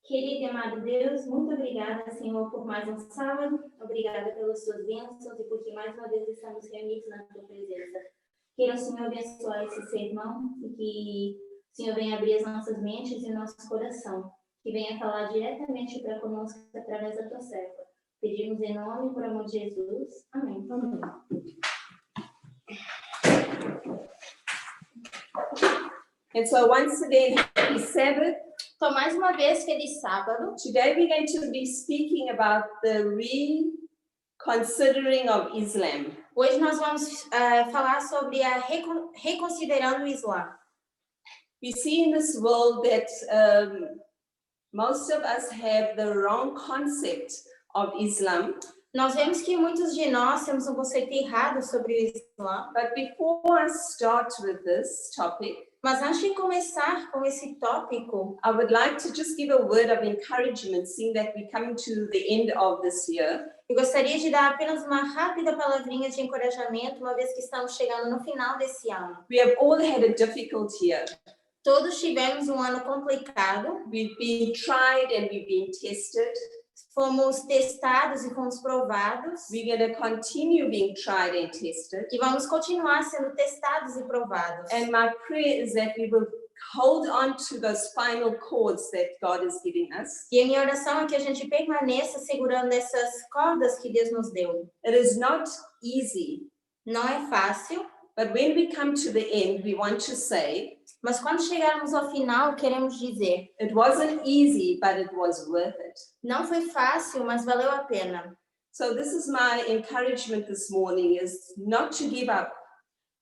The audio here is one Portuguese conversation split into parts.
Querido e amado Deus, muito obrigada, Senhor, por mais um sábado. Obrigada pelas suas bênçãos e porque mais uma vez estamos reunidos na tua presença. Queira o Senhor abençoar esse sermão e que o Senhor venha abrir as nossas mentes e nosso coração. Que venha falar diretamente para conosco através da tua serva. Pedimos em nome e por amor de Jesus. Amém. Amém. And so once again, happy Sabbath. Então, mais uma vez, feliz sábado. Today we're going to be speaking about the reconsidering of Islam. Hoje nós vamos falar sobre a reconsiderando o Islã. We see in this world that most of us have the wrong concept of Islam. Nós vemos que muitos de nós temos um conceito errado sobre o Islã. But before I start with this topic, Mas antes de começar com esse tópico, I would like to just give a word of encouragement, seeing that we're coming to the end of this year. eu gostaria de dar apenas uma rápida palavrinha de encorajamento, uma vez que estamos chegando no final desse ano. We have all had a difficult year. Todos tivemos um ano complicado, We've been tried and we've been tested. fomos testados e fomos provados, We're going to continue being tried and tested. e vamos continuar sendo testados e provados. And my prayer is that we will hold on to those final chords that God is giving us. E a minha oração é que a gente permaneça segurando essas cordas que Deus nos deu. It is not easy, Não é fácil, but when we come to the end, we want to say, mas quando chegarmos ao final, queremos dizer: it wasn't easy, but it was worth it. não foi fácil, mas valeu a pena. So this is my encouragement this morning, is not to give up.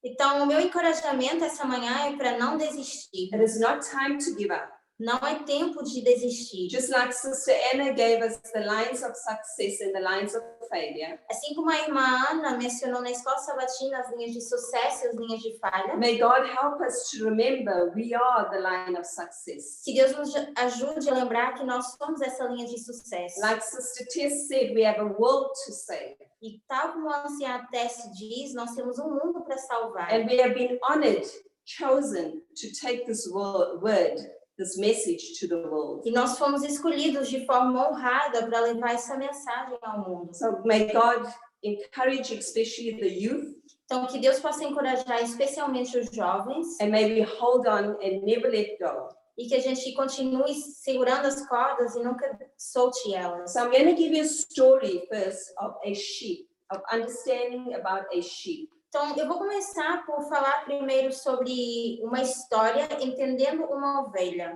Então, o meu encorajamento essa manhã é para não desistir. It is not time to give up. Não é tempo de desistir. Just like Sister Anna gave us the lines of success and the lines of failure, Assim como a irmã Ana mencionou na escola sabatina as linhas de sucesso e as linhas de falha, may God help us to remember we are the line of success. que Deus nos ajude a lembrar que nós somos essa linha de sucesso. Like Sister Tess said, we have a world to save. E tal como a anciã Tess diz, nós temos um mundo para salvar. And we have been honored, chosen to take this word, this message to the world. E nós fomos escolhidos de forma honrada para levar essa mensagem ao mundo. So may God encourage especially the youth, Então, que Deus possa encorajar especialmente os jovens and may we hold on and never let go. e que a gente continue segurando as cordas e nunca solte elas. So I'm going to give you a story first of a sheep, of understanding about a sheep. Então, eu vou começar por falar primeiro sobre uma história entendendo uma ovelha.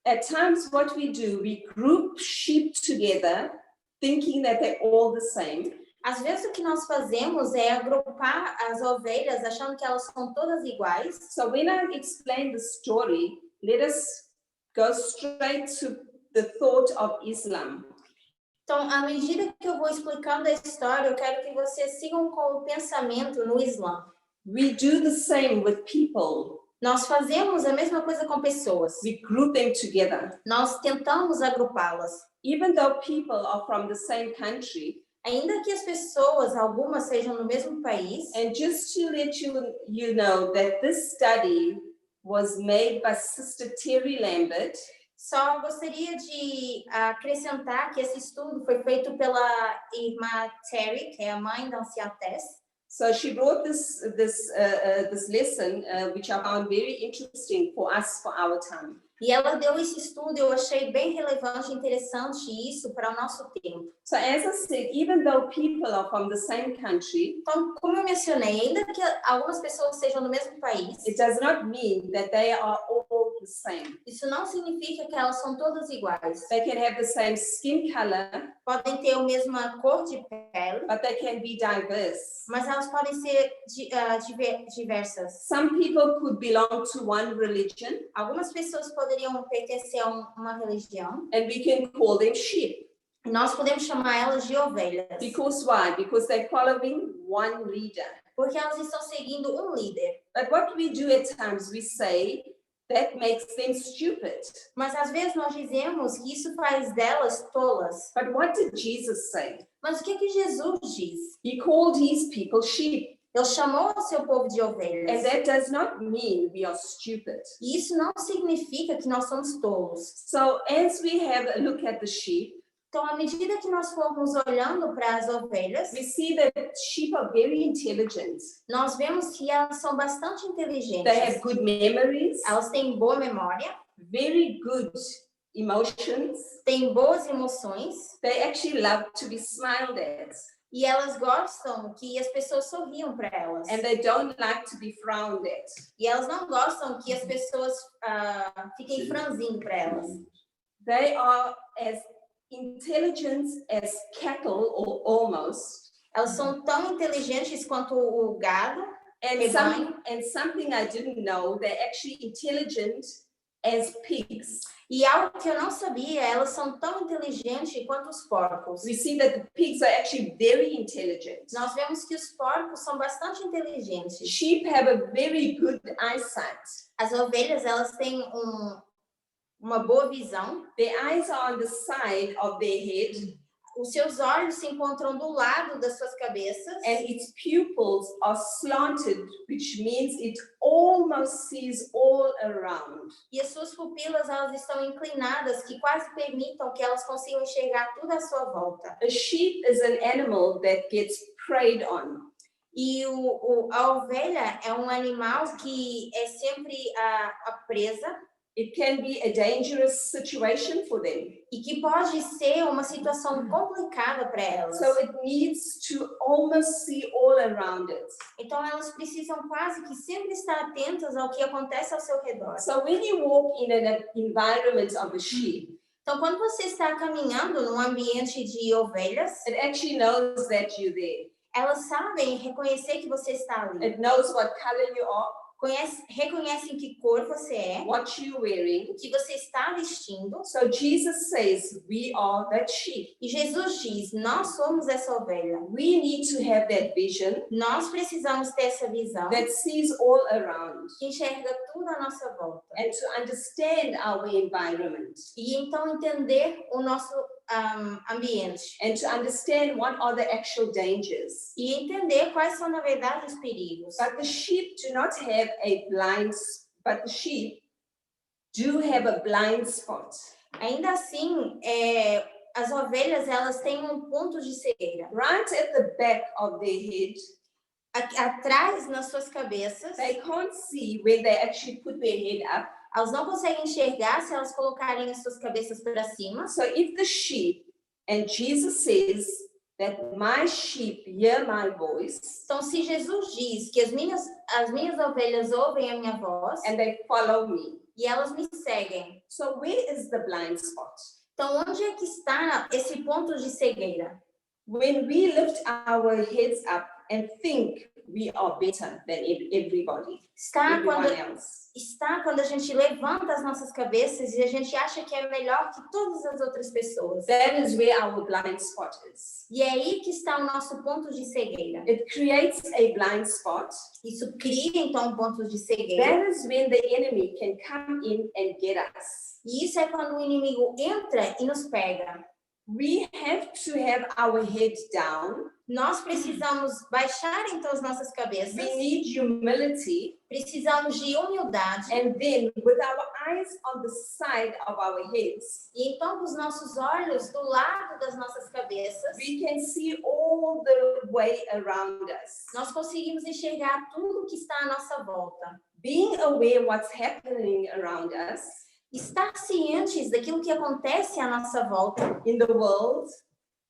At times what we do, we group sheep together thinking that they're all the same. Às vezes o que nós fazemos é agrupar as ovelhas achando que elas são todas iguais. So when I explain the story, let us go straight to the thought of Islam. Então, à medida que eu vou explicando a história, eu quero que vocês sigam com o pensamento no Islã. We do the same with people. Nós fazemos a mesma coisa com pessoas. We group them together. Nós tentamos agrupá-las. Even though people are from the same country, Ainda que as pessoas, algumas sejam do mesmo país, and just to let you know that this study was made by Sister Terry Lambert. só gostaria de acrescentar que esse estudo foi feito pela irmã Terry, que é a mãe da anciã Tess. So she brought this lesson, which I found very interesting for us for our time. E ela deu esse estudo, eu achei bem relevante e interessante isso para o nosso tempo. So as I said, even though people are from the same country, Então, como eu mencionei, ainda que algumas pessoas sejam do mesmo país, it does not mean that they are all the same. isso não significa que elas são todas iguais. They can have the same skin color, Podem ter a mesma cor de pele, but they can be diverse. mas elas podem ser diversas. Some people could belong to one religion, Algumas pessoas poderiam pertencer a uma religião, and we can call them sheep. e nós podemos chamar elas de ovelhas. Because why? Because they're following one leader. Porque elas estão seguindo um líder. But what we do at times, we say that makes them stupid. Mas às vezes nós dizemos que isso faz delas tolas. But what did Jesus say? Mas o que Jesus diz? He called his people sheep. Ele chamou o seu povo de And ovelhas. that does not mean we are stupid. E isso não significa que nós somos tolos. So as we have a look at the sheep, Então, à medida que nós formos olhando para as ovelhas, we see that sheep are very intelligent. nós vemos que elas são bastante They inteligentes. have good memories, Elas têm boa memória, very good emotions. têm boas emoções They actually love to be smiled at, e elas gostam que as pessoas sorriam para elas. and they don't like to be frowned at. E elas não gostam que as pessoas fiquem franzindo para elas. They are as intelligent as cattle, or almost. Elas são tão inteligentes quanto o gado. And something I didn't know, they're actually intelligent as pigs. E algo que eu não sabia, elas são tão inteligentes quanto os porcos. We see that the pigs are actually very intelligent. Nós vemos que os porcos são bastante inteligentes. Sheep have a very good eyesight. As ovelhas, elas têm uma boa visão. Their eyes are on the side of their head, Os seus olhos se encontram do lado das suas cabeças. and its pupils are slanted, which means it almost sees all around. E as suas pupilas, elas estão inclinadas, que quase permitam que elas consigam enxergar tudo à sua volta. A sheep is an animal that gets preyed on. E a ovelha é um animal que é sempre a presa. It can be a dangerous situation for them. E que pode ser uma situação complicada para elas. So it needs to almost see all around it. Então elas precisam quase que sempre estar atentas ao que acontece ao seu redor. So when you walk in an environment of a sheep, Então quando você está caminhando num ambiente de ovelhas, it actually knows that you're there. elas sabem reconhecer que você está ali. It knows what color you are, Reconhecem que cor você é, what you're wearing. o que você está vestindo. So Jesus says, we are that sheep. E Jesus diz, nós somos essa ovelha. We need to have that vision Nós precisamos ter essa visão that sees all around, que enxerga tudo à nossa volta. and to understand our environment, E então entender o nosso ambiente. and to understand what are the actual dangers. E entender quais são, na verdade, os perigos. But the sheep do not have a but the sheep do have a blind spot. Ainda assim, as ovelhas, elas têm um ponto de cegueira. Right at the back of their head, Atrás, nas suas cabeças, they can't see when they actually put their head up. elas não conseguem enxergar se elas colocarem as suas cabeças para cima. So if the sheep, and Jesus says that my sheep hear my voice, Então, se Jesus diz que as minhas ovelhas ouvem a minha voz and they follow me. e elas me seguem. So where is the blind spot? Então, onde é que está esse ponto de cegueira? When we lift our heads up and think we are better than everybody, everyone else. Está quando a gente levanta as nossas cabeças e a gente acha que é melhor que todas as outras pessoas. That is where our blind spot is. E é aí que está o nosso ponto de cegueira. It creates a blind spot. Isso cria, então, pontos de cegueira. That is when the enemy can come in and get us. E isso é quando o inimigo entra e nos pega. We have to have our head down. Nós precisamos baixar, então, as nossas cabeças. We need humility. Precisamos de humildade. And then with our eyes on the side of our heads, E então, com os nossos olhos do lado das nossas cabeças, we can see all the way around us. nós conseguimos enxergar tudo que está à nossa volta. Being aware what's happening around us, Estar cientes daquilo que acontece à nossa volta, in the world,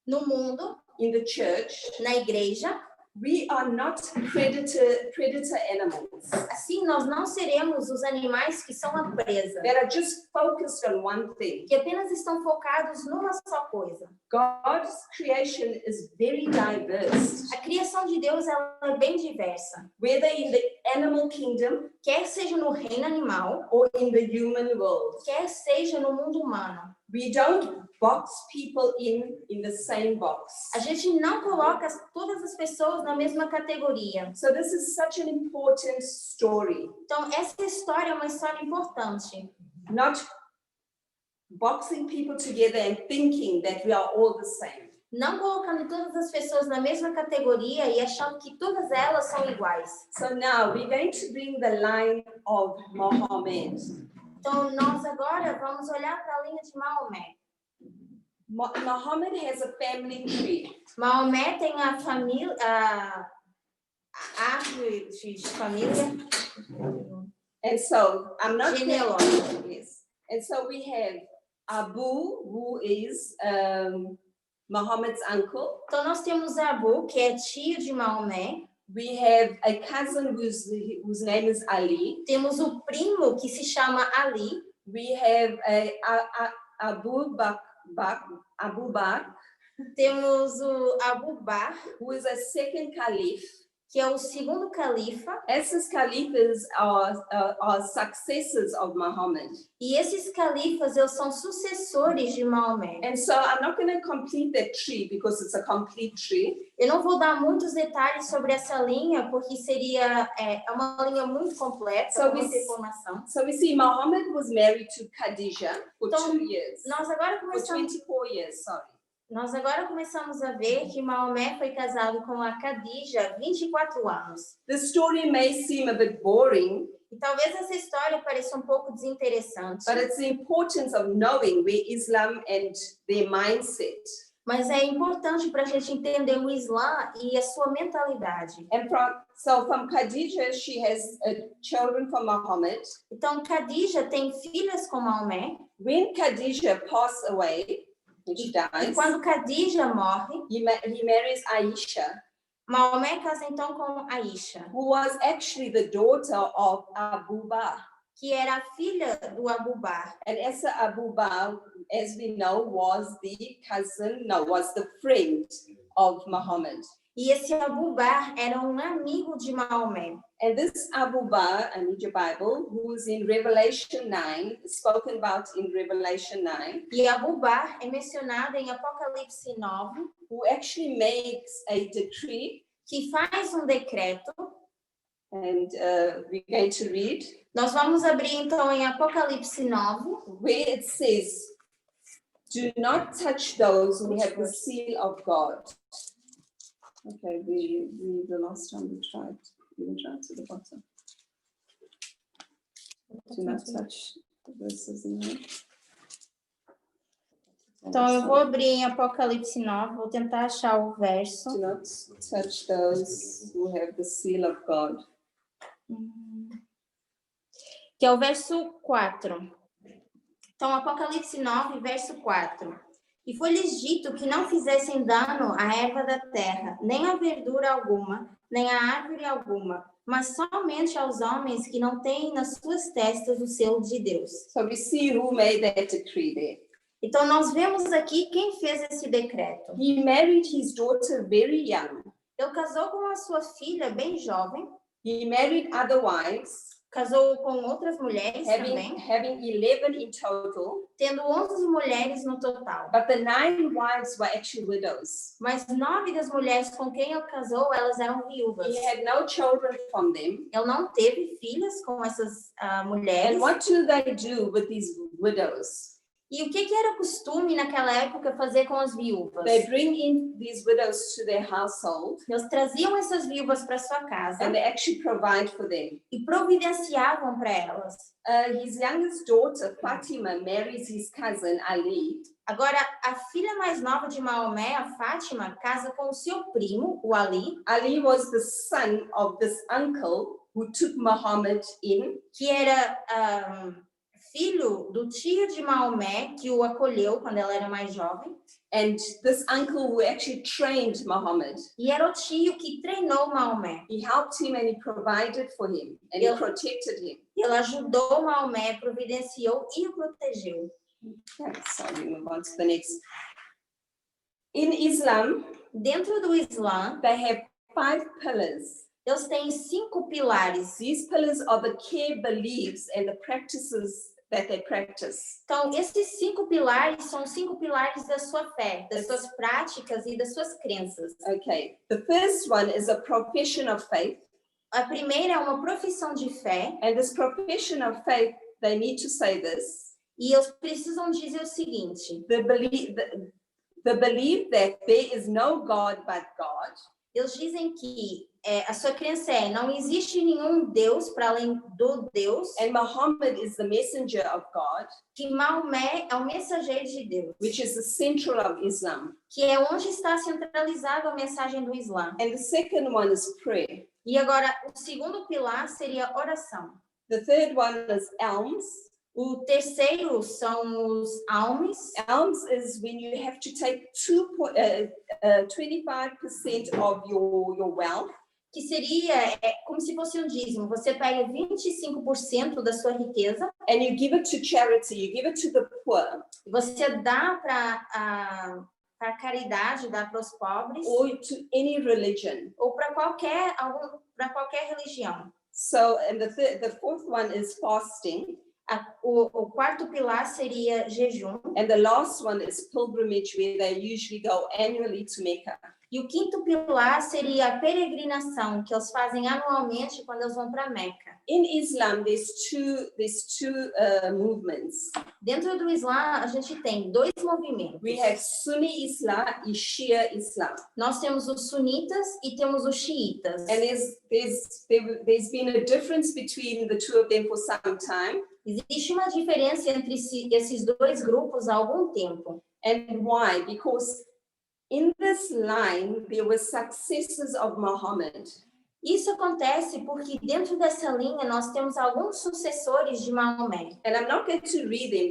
no mundo, in the church, na igreja. we are not predator animals Assim, nós não seremos os animais que são a presa, that are just focused on one thing. que apenas estão focados numa só coisa. God's creation is very diverse. A criação de Deus, ela é bem diversa. Whether in the animal kingdom Quer seja no reino animal, or in the human world. quer seja no mundo humano. We don't box people in the same box. A gente não coloca todas as pessoas na mesma categoria. So this is such an important story. Então, essa história é uma história importante. Not boxing people together and thinking that we are all the same. não colocando todas as pessoas na mesma categoria e achando que todas elas são iguais. So now we're going to bring the line of Muhammad. Então, nós agora vamos olhar para a linha de Maomé. Muhammad has a family tree. Maomé tem a família, a árvore de família And so I'm not genealógica. Yes. And so we have Abu, who is Muhammad's uncle. Então, nós temos Abu, que é tio de Maomé. We have a cousin whose name is Ali. Temos o primo, que se chama Ali. We have Abu Bakr, Temos o Abu Bakr, who is a second caliph. que é o segundo califa. Esses califas are successors of Muhammad. E esses califas, eles são sucessores de Maomé. And so I'm not going to complete that tree because it's a complete tree. Eu não vou dar muitos detalhes sobre essa linha, porque seria uma linha muito completa, So muita informação. So we see Muhammad was married to Khadija for Então, 2 years. Nós agora For começamos 24 years, sorry. Nós agora começamos a ver que Maomé foi casado com a Khadija há 24 anos. The story may seem a bit boring, E talvez essa história pareça um pouco desinteressante, but it's the importance of knowing where Islam and their mindset. mas é importante para a gente entender o Islã e a sua mentalidade. And so from Khadija, she has children from Muhammad. Então, Khadija tem filhas com Maomé, When Khadija passed away, when she e dies, quando Khadija morre, he marries Aisha, Maomé casa então com Aisha, who was actually the daughter of Abu Bakr. que era a filha do Abu Bakr. And Asa Abu Bakr, as we know, was the friend of Muhammad. E esse Abu Bakr era um amigo de Maomé. And this Abu Bakr, I need your Bible, who is in Revelation 9, spoken about in Revelation 9, E Abu Bakr é mencionado em Apocalipse 9, who actually makes a decree, que faz um decreto. and we're going to read, Nós vamos abrir então em Apocalipse 9, where it says, do not touch those who have the seal of God. Okay, the last time we tried to the bottom. Do not touch the verses in there. Então eu vou abrir em Apocalipse 9, vou tentar achar o verso. Do not touch those who have the seal of God. Que é o verso 4. Então, Apocalipse 9, verso 4. E foi-lhes dito que não fizessem dano à erva da terra, nem à verdura alguma, nem à árvore alguma, mas somente aos homens que não têm nas suas testas o selo de Deus. So we see who made that decree there. Então, nós vemos aqui quem fez esse decreto. He married his daughter very young. Ele casou com a sua filha bem jovem, He married other wives, casou com outras mulheres também, having 11 in total, tendo 11 mulheres no total. but the 9 wives were actually widows. Mas 9 das mulheres com quem ele casou, elas eram viúvas. He had no children from them. Ele não teve filhas com essas mulheres. And what do they do with these widows? E o que era costume naquela época fazer com as viúvas? They bring in these widows to their household, Eles traziam essas viúvas para sua casa and they actually provide for them. e providenciavam para elas. His youngest daughter, Fatima, marries his cousin Ali. Agora, a filha mais nova de Maomé, a Fátima, casa com o seu primo, o Ali, Ali was the son of this uncle who took Muhammad in. que era filho do tio de Maomé, que o acolheu quando ela era mais jovem. And this uncle who actually trained Muhammad. E era o tio que treinou Maomé. He helped him and he provided for him and he protected him. Ele ajudou Maomé, providenciou e o protegeu. Okay, so we move on to the next. In Islam, Dentro do Islã, they have 5 pillars. eles têm 5 pilares. These pillars are the core beliefs and the practices that they practice. Então, esses 5 pilares são 5 pilares da sua fé, das suas práticas e das suas crenças. Okay, the first one is a profession of faith. A primeira é uma profissão de fé, And this profession of faith, they need to say this. e eles precisam dizer o seguinte: the belief that there is no God but God, Eles dizem que a sua crença não existe nenhum Deus para além do Deus, and Muhammad is the messenger of God, que Maomé é o mensageiro de Deus, which is the central of Islam. que é onde está centralizada a mensagem do Islã. And the second one is prayer. E agora, o segundo pilar seria oração. The third one is alms. O terceiro são os almes. Alms is when you have to take 25% of your wealth Que seria como se fosse um dízimo. Você pega 25% da sua riqueza and you give it to charity, you give it to the poor, e você dá para a caridade, dá para os pobres or to any religion. ou para qualquer religião. So, and the fourth one is fasting, O quarto pilar seria jejum. and the last one is pilgrimage, where they usually go annually to Mecca. E o quinto pilar seria a peregrinação, que eles fazem anualmente quando eles vão para Meca. In Islam, there's two movements. Dentro do Islã, a gente tem dois movimentos. We have Sunni Islam and Shia Islam. Nós temos os sunitas e temos os xiitas. And there's been a difference between the two of them for some time. Existe uma diferença entre esses dois grupos há algum tempo. And why? Because in this line, there were successors of Muhammad. Isso acontece porque dentro dessa linha nós temos alguns sucessores de Maomé. And I'm not going to read them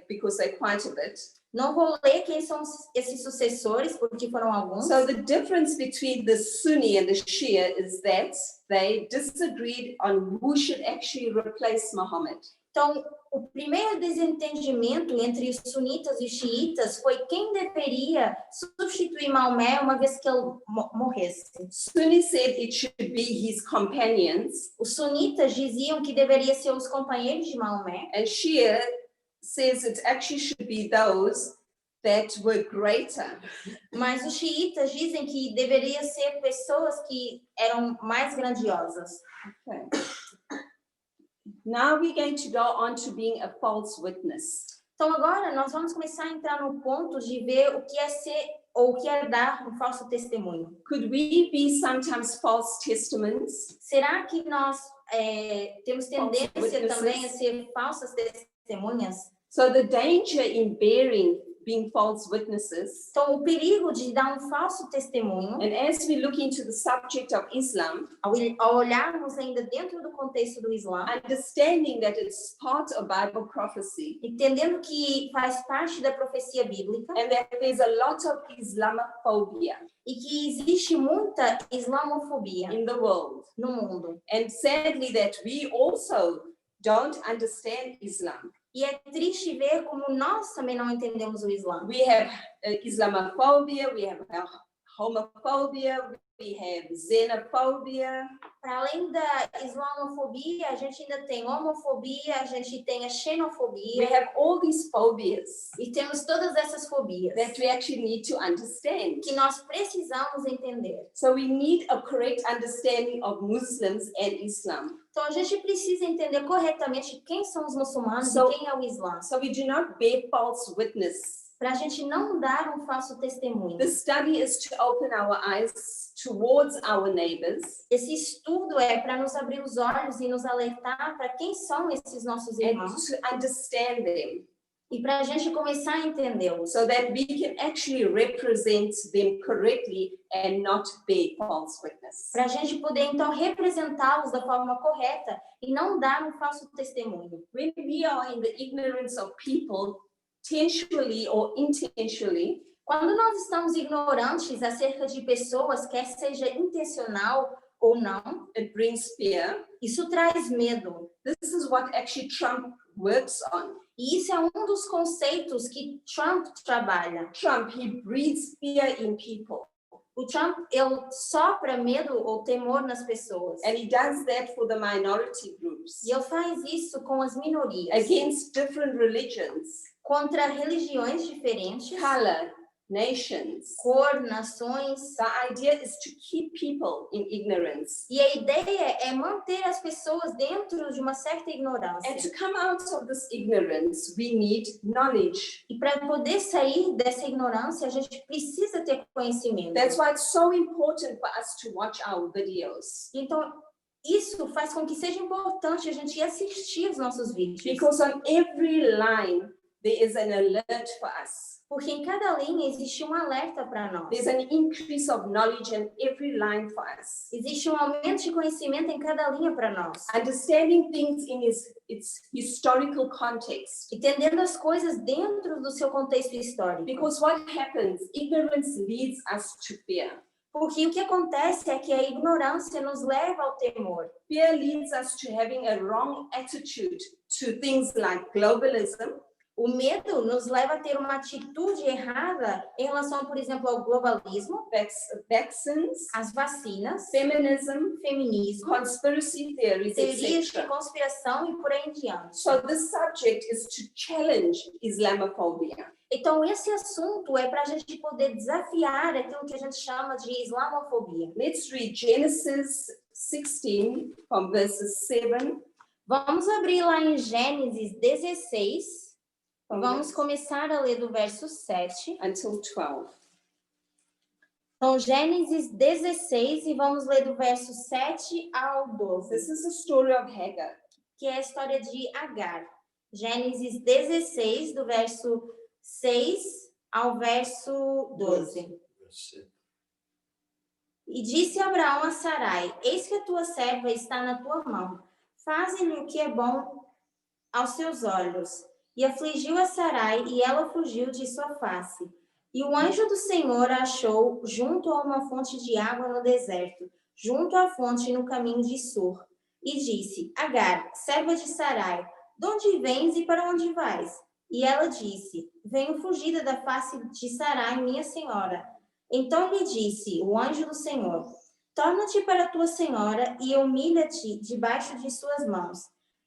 because they're quite a bit. Não vou ler quem são esses sucessores, porque foram alguns. So the difference between the Sunni and the Shia is that they disagreed on who should actually replace Muhammad. Então, o primeiro desentendimento entre os sunitas e os xiitas foi quem deveria substituir Maomé uma vez que ele morresse. Sunni said it should be his companions, Os sunitas diziam que deveria ser os companheiros de Maomé, and Shia says it actually should be those that were greater. mas os xiitas dizem que deveria ser pessoas que eram mais grandiosas. Okay. Now we're going to go on to being a false witness. Então agora nós vamos começar a entrar no ponto de ver o que é ser ou o que é dar um falso testemunho. Could we be sometimes false testaments? Será que nós temos tendência witnesses. também a ser falsas testemunhas? So the danger in being false witnesses, Então, o perigo de dar um falso testemunho, and as we look into the subject of Islam, ao olharmos ainda dentro do contexto do Islã, understanding that it's part of Bible prophecy, entendendo que faz parte da profecia bíblica and that there's a lot of Islamophobia e que existe muita islamofobia in the world, no mundo. and sadly that we also don't understand Islam. E é triste ver como nós também não entendemos o Islã. We have Islamophobia, we have homophobia, we have xenophobia. Para além da islamofobia, a gente ainda tem homofobia, a gente tem a We xenofobia have all these phobias e temos todas essas fobias that we actually need to understand. que nós precisamos entender. So we need a correct understanding of Muslims and Islam. Então a gente precisa entender corretamente quem são os muçulmanos So- e quem é o Islã, So we do not bear false witness. para a gente não dar um falso testemunho. The study is to open our eyes towards our neighbors Esse estudo é para nos abrir os olhos e nos alertar para quem são esses nossos and irmãos to understand them e para a gente começar a entendê-los, so that we can actually represent them correctly and not bear false witness. para a gente poder então representá-los da forma correta e não dar um falso testemunho. When we are in the ignorance of people, intentionally or intentionally, Quando nós estamos ignorantes acerca de pessoas, quer seja intencional ou não, it brings fear. isso traz medo. This is what actually Trump works on. E isso é um dos conceitos que Trump trabalha. Trump, he breeds fear in people. O Trump, ele sopra medo ou temor nas pessoas. And he does that for the minority groups, E ele faz isso com as minorias, against different religions, contra religiões diferentes, color, nations. cor, nações. The idea is to keep people in ignorance E a ideia é manter as pessoas dentro de uma certa and ignorância. to come out of this ignorance we need knowledge. E para poder sair dessa ignorância, a gente precisa ter conhecimento. That's why it's so important for us to watch our videos, Então, isso faz com que seja importante a gente assistir os nossos vídeos. because on every line there is an alert for us. Porque em cada linha existe um alerta para nós. There's an increase of knowledge in every line for us. Existe um aumento de conhecimento em cada linha para nós. Understanding things in its historical context. Entendendo as coisas dentro do seu contexto histórico. Because what happens, ignorance leads us to fear. Porque o que acontece é que a ignorância nos leva ao temor. Fear leads us to having a wrong attitude to things like globalism. O medo nos leva a ter uma atitude errada em relação, por exemplo, ao globalismo, Vaccines, às vacinas, feminism, feminismo, conspiracy theories, teorias de etc. conspiração e por aí em diante. So this subject is to challenge Islamophobia. Então, esse assunto é para a gente poder desafiar aquilo que a gente chama de islamofobia. Let's read Genesis 16 from verses 7. Vamos abrir lá em Gênesis 16. from Vamos verse- começar a ler do verso 7. until 12. Então, Gênesis 16 e vamos ler do verso 7 ao 12, This is the story of Hagar. que é a história de Agar. Gênesis 16, do verso 6 ao verso 12. E disse Abraão a Sarai: Eis que a tua serva está na tua mão. Faze-lhe o que é bom aos seus olhos. E afligiu a Sarai, e ela fugiu de sua face. E o anjo do Senhor a achou junto a uma fonte de água no deserto, junto à fonte no caminho de Sur. E disse: Agar, serva de Sarai, de onde vens e para onde vais? E ela disse: Venho fugida da face de Sarai, minha senhora. Então lhe disse o anjo do Senhor: Torna-te para a tua senhora e humilha-te debaixo de suas mãos.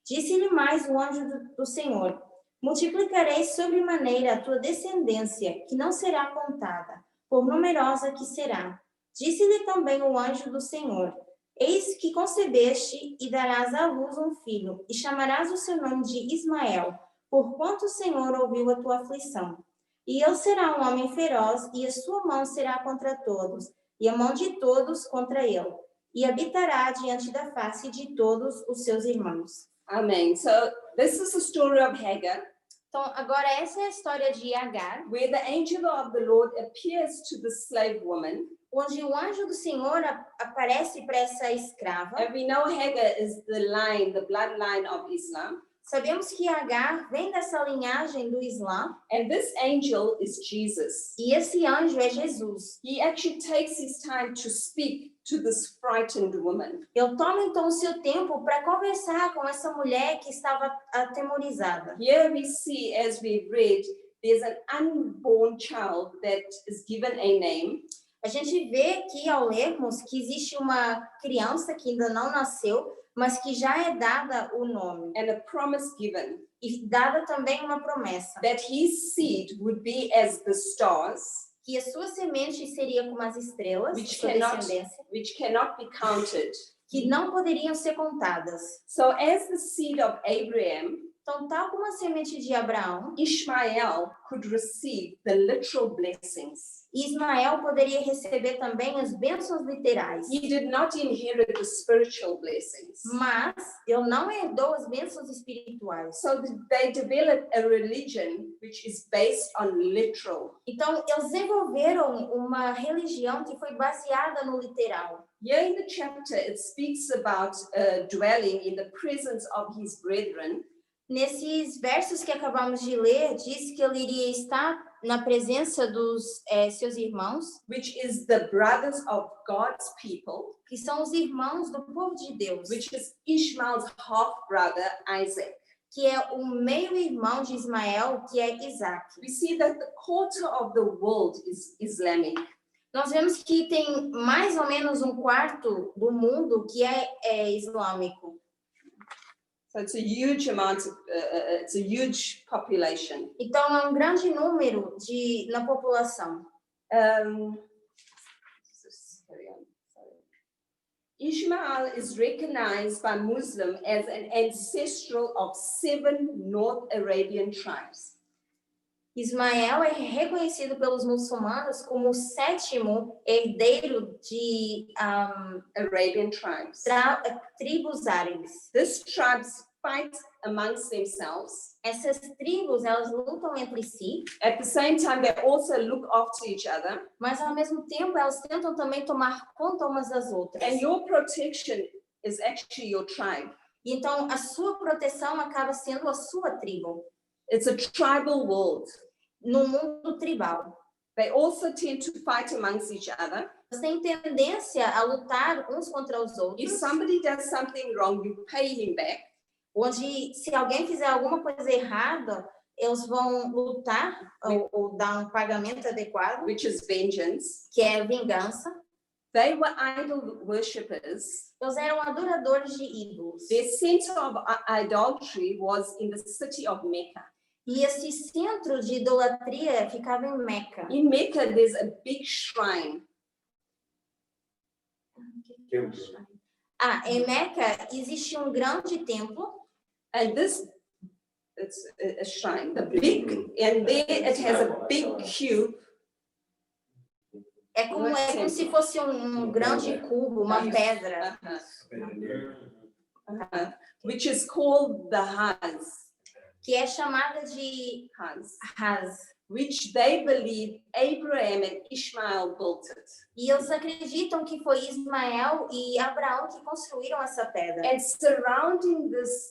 Disse-lhe mais o anjo do Senhor: Multiplicarei sobremaneira a tua descendência, que não será contada, por numerosa que será. Disse-lhe também o anjo do Senhor: Eis que concebeste e darás à luz um filho, e chamarás o seu nome de Ismael, porquanto o Senhor ouviu a tua aflição. E ele será um homem feroz, e a sua mão será contra todos, e a mão de todos contra ele, e habitará diante da face de todos os seus irmãos. Amen. So this is the story of Hagar, Então, agora essa é a história de Agar, where the angel of the Lord appears to the slave woman. onde o anjo do Senhor aparece para essa escrava. And we know Hagar is the bloodline of Islam. Sabemos que Agar vem dessa linhagem do Islã, And this angel is Jesus. e esse anjo é Jesus. He actually takes his time to speak to this frightened woman. Ele toma então o seu tempo para conversar com essa mulher que estava atemorizada. Here we see, as we read, there's an unborn child that is given a name. A gente vê aqui ao lermos que existe uma criança que ainda não nasceu, mas que já é dada o nome. And a promise given E dada também uma promessa, that his seed would be as the stars, que a sua semente seria como as estrelas, Which sua cannot- descendência, which cannot be counted. que não poderiam ser contadas. So as the seed of Abraham, Então, tal como a semente de Abraão, Ishmael could receive the literal blessings. Ismael poderia receber também as bênçãos literais. He did not inherit the spiritual blessings. Mas ele não herdou as bênçãos espirituais. So they developed a religion which is based on literal. Então, eles desenvolveram uma religião que foi baseada no literal. Here in the chapter, it speaks about dwelling in the presence of his brethren. Nesses versos que acabamos de ler, diz que ele iria estar na presença dos seus irmãos, Which is the brothers of God's people, que são os irmãos do povo de Deus, which is Ishmael's half-brother, Isaac. que é o meio-irmão de Ismael, que é Isaac. We see that the quarter of the world is Islamic. Nós vemos que tem mais ou menos um quarto do mundo que é islâmico. So So it's a huge amount of, it's a huge population. Então é um grande número na população. Carry on, sorry. Ishmael is recognized by Muslim as an ancestral of 7 North Arabian tribes. Ismael é reconhecido pelos muçulmanos como o 7º herdeiro de Arabian tribes. tribos árabes. These tribes fight amongst themselves. Essas tribos, elas lutam entre si, At the same time, they also look after each other. mas ao mesmo tempo elas tentam também tomar conta umas das outras. And your protection is actually your tribe. E então a sua proteção acaba sendo a sua tribo. It's a tribal world. No mundo tribal, They also tend to fight amongst each other. eles têm tendência a lutar uns contra os If outros, somebody does something wrong, you pay him back. onde se alguém fizer alguma coisa errada, eles vão lutar ou dar um pagamento adequado, Which is vengeance. que é vingança. They were idol worshippers. Eles eram adoradores de ídolos. Their center of idolatry was in the city of Mecca. E esse centro de idolatria ficava em Meca. In Mecca, there's a big shrine. Em Meca existe um grande templo. And this, it's a shrine, the big, and there it has a big cube. É como se fosse um grande cubo, uma pedra. Which is called the Haz. Que é chamada de Haz. Which they believe Abraham and Ishmael built it. E eles acreditam que foi Ismael e Abraão que construíram essa pedra. And surrounding this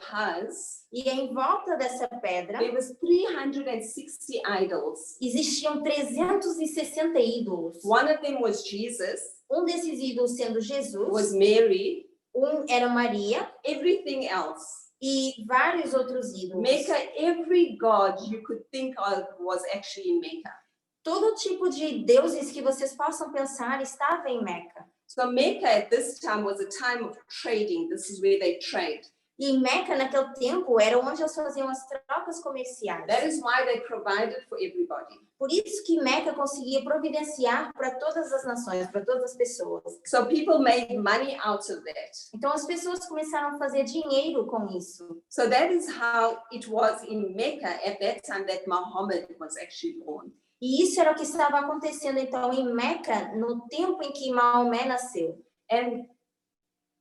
Haz, E em volta dessa pedra there was 360 idols. existiam 360 ídolos. One of them was Jesus, Um desses ídolos sendo Jesus, was Mary, era Maria everything else. e vários outros ídolos. Mecca, every god you could think of was actually in Mecca. Todo tipo de deuses que vocês possam pensar estava em Meca. So Mecca at this time was a time of trading. This is where they trade. E Meca naquele tempo era onde eles faziam as trocas comerciais. That is why they provided for everybody. Por isso que Meca conseguia providenciar para todas as nações, para todas as pessoas. So people made money out of that. Então as pessoas começaram a fazer dinheiro com isso. So that is how it was in Mecca at that time that Muhammad was actually born. E isso era o que estava acontecendo então em Meca no tempo em que Maomé nasceu. And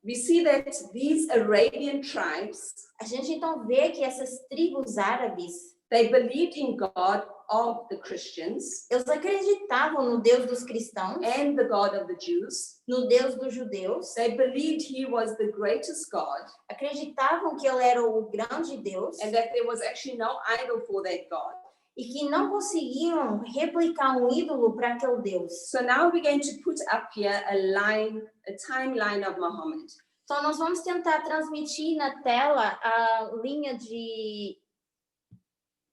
we see that these Arabian tribes, A gente então vê que essas tribos árabes, they believed in God of the Christians eles acreditavam no Deus dos cristãos, and the God of the Jews. no Deus dos judeus, They believed he was the greatest God acreditavam que ele era o grande Deus and that there was actually no idol for that God. e que não conseguiam replicar um ídolo para aquele Deus. So now we're going to put up here a timeline of Muhammad. Então nós vamos tentar transmitir na tela a linha de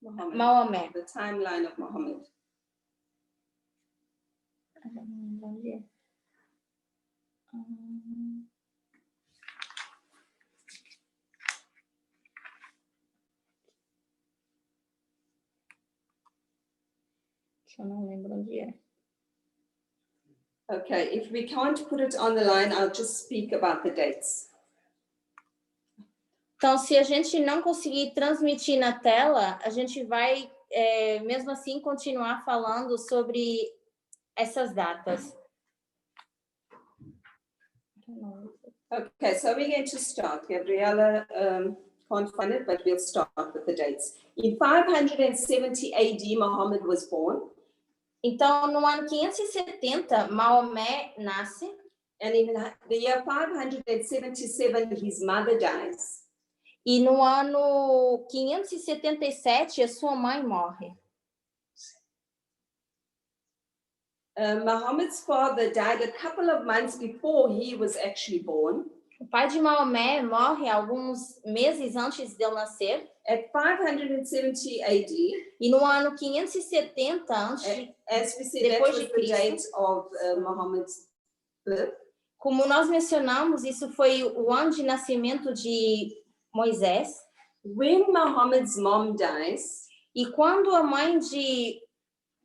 Maomé. The timeline of Muhammad. Eu não lembro onde é. Okay, if we can't put it on the line, I'll just speak about the dates. Então, se a gente não conseguir transmitir na tela, a gente vai, mesmo assim, continuar falando sobre essas datas. Okay, so we're going to start. Gabriella can't find it, but we'll start with the dates. In 570 AD, Muhammad was born. Então, no ano 570, Maomé nasce. And in the year 577, his mother dies. E no ano 577, a sua mãe morre. Muhammad's father died a couple of months before he was actually born. O pai de Maomé morre alguns meses antes de eu nascer. At 570 AD, E no ano 570, as we said, that Depois was de the Cristo. date of Muhammad's birth. como nós mencionamos, isso foi o ano de nascimento de Moisés. When Muhammad's mom dies, E quando a mãe de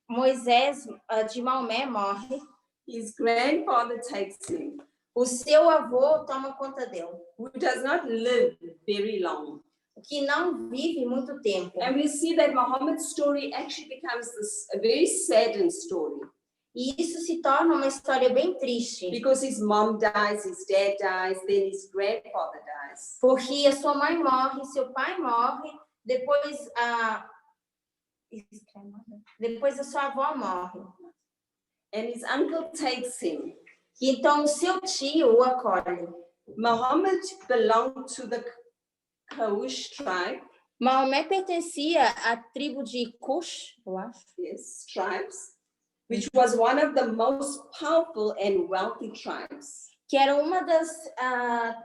Moisés, de Maomé, morre, his grandfather takes him, o seu avô toma conta dele, who does not live very long. que não vive muito tempo. And we see that Muhammad's story actually becomes a very saddened story, E isso se torna uma história bem triste, because his mom dies, his dad dies, then his grandfather dies. porque a sua mãe morre, seu pai morre, depois a sua avó morre. And his uncle takes him. E então o seu tio o acolhe. Muhammad belonged to the Kaush tribe, Maomé pertencia à tribo de Cush, eu acho. yes, tribes, which was one of the most powerful and wealthy tribes. Que era uma das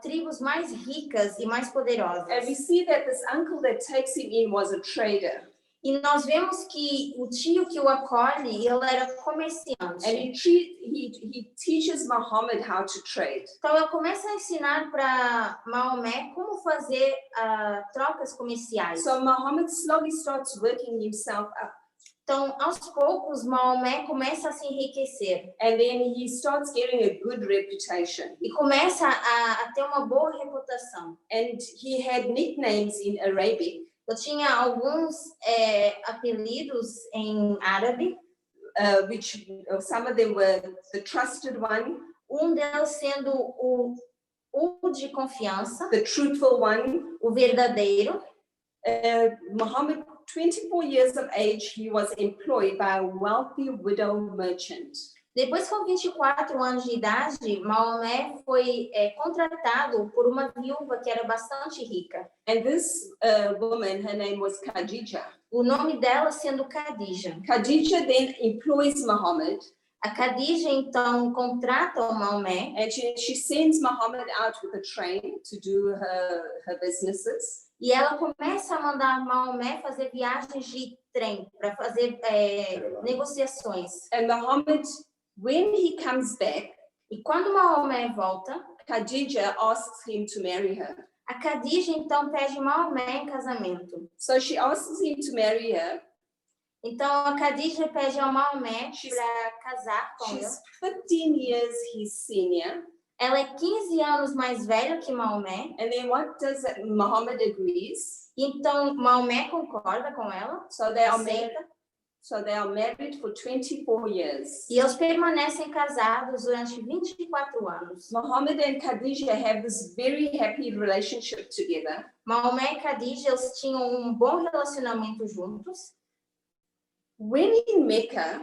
tribos mais ricas e mais poderosas. And we see that this uncle that takes him in was a trader. E nós vemos que o tio que o acolhe, ele era comerciante. And he teaches Muhammad how to trade. Então, ele começa a ensinar para Maomé como fazer trocas comerciais. So Muhammad slowly starts working himself up. Então, aos poucos, Maomé começa a se enriquecer. And then he starts getting a good reputation. E começa a ter uma boa reputação. And he had nicknames in Arabic. Eu tinha alguns apelidos em árabe. Which some of them were the trusted one, Deles sendo o de confiança, the truthful one. o verdadeiro. Muhammad, 24 years of age, he was employed by a wealthy widow merchant. Depois, com 24 anos de idade, Maomé foi contratado por uma viúva que era bastante rica. And this woman, her name was Khadija. O nome dela sendo Khadija. Khadija then employs Muhammad. A Khadija, então, contrata o Maomé. And she sends Muhammad out with a train to do her businesses. E ela começa a mandar Maomé fazer viagens de trem para fazer negociações. And Muhammad, when he comes back, e quando Maomé volta, Khadija asks him to marry her. A Khadija, então, pede Maomé em casamento. So she asks him to marry her. Então, a Khadija pede ao Maomé para casar com ele. She's 15 years his senior. Ela é 15 anos mais velha que Maomé. And then what does Muhammad agrees? Então, Maomé concorda com ela. So they are aceita. married for 24 years. E eles permanecem casados durante 24 anos. Muhammad and Khadija have this very happy relationship together. Maomé e Khadija, eles tinham bom relacionamento juntos. When in Mecca,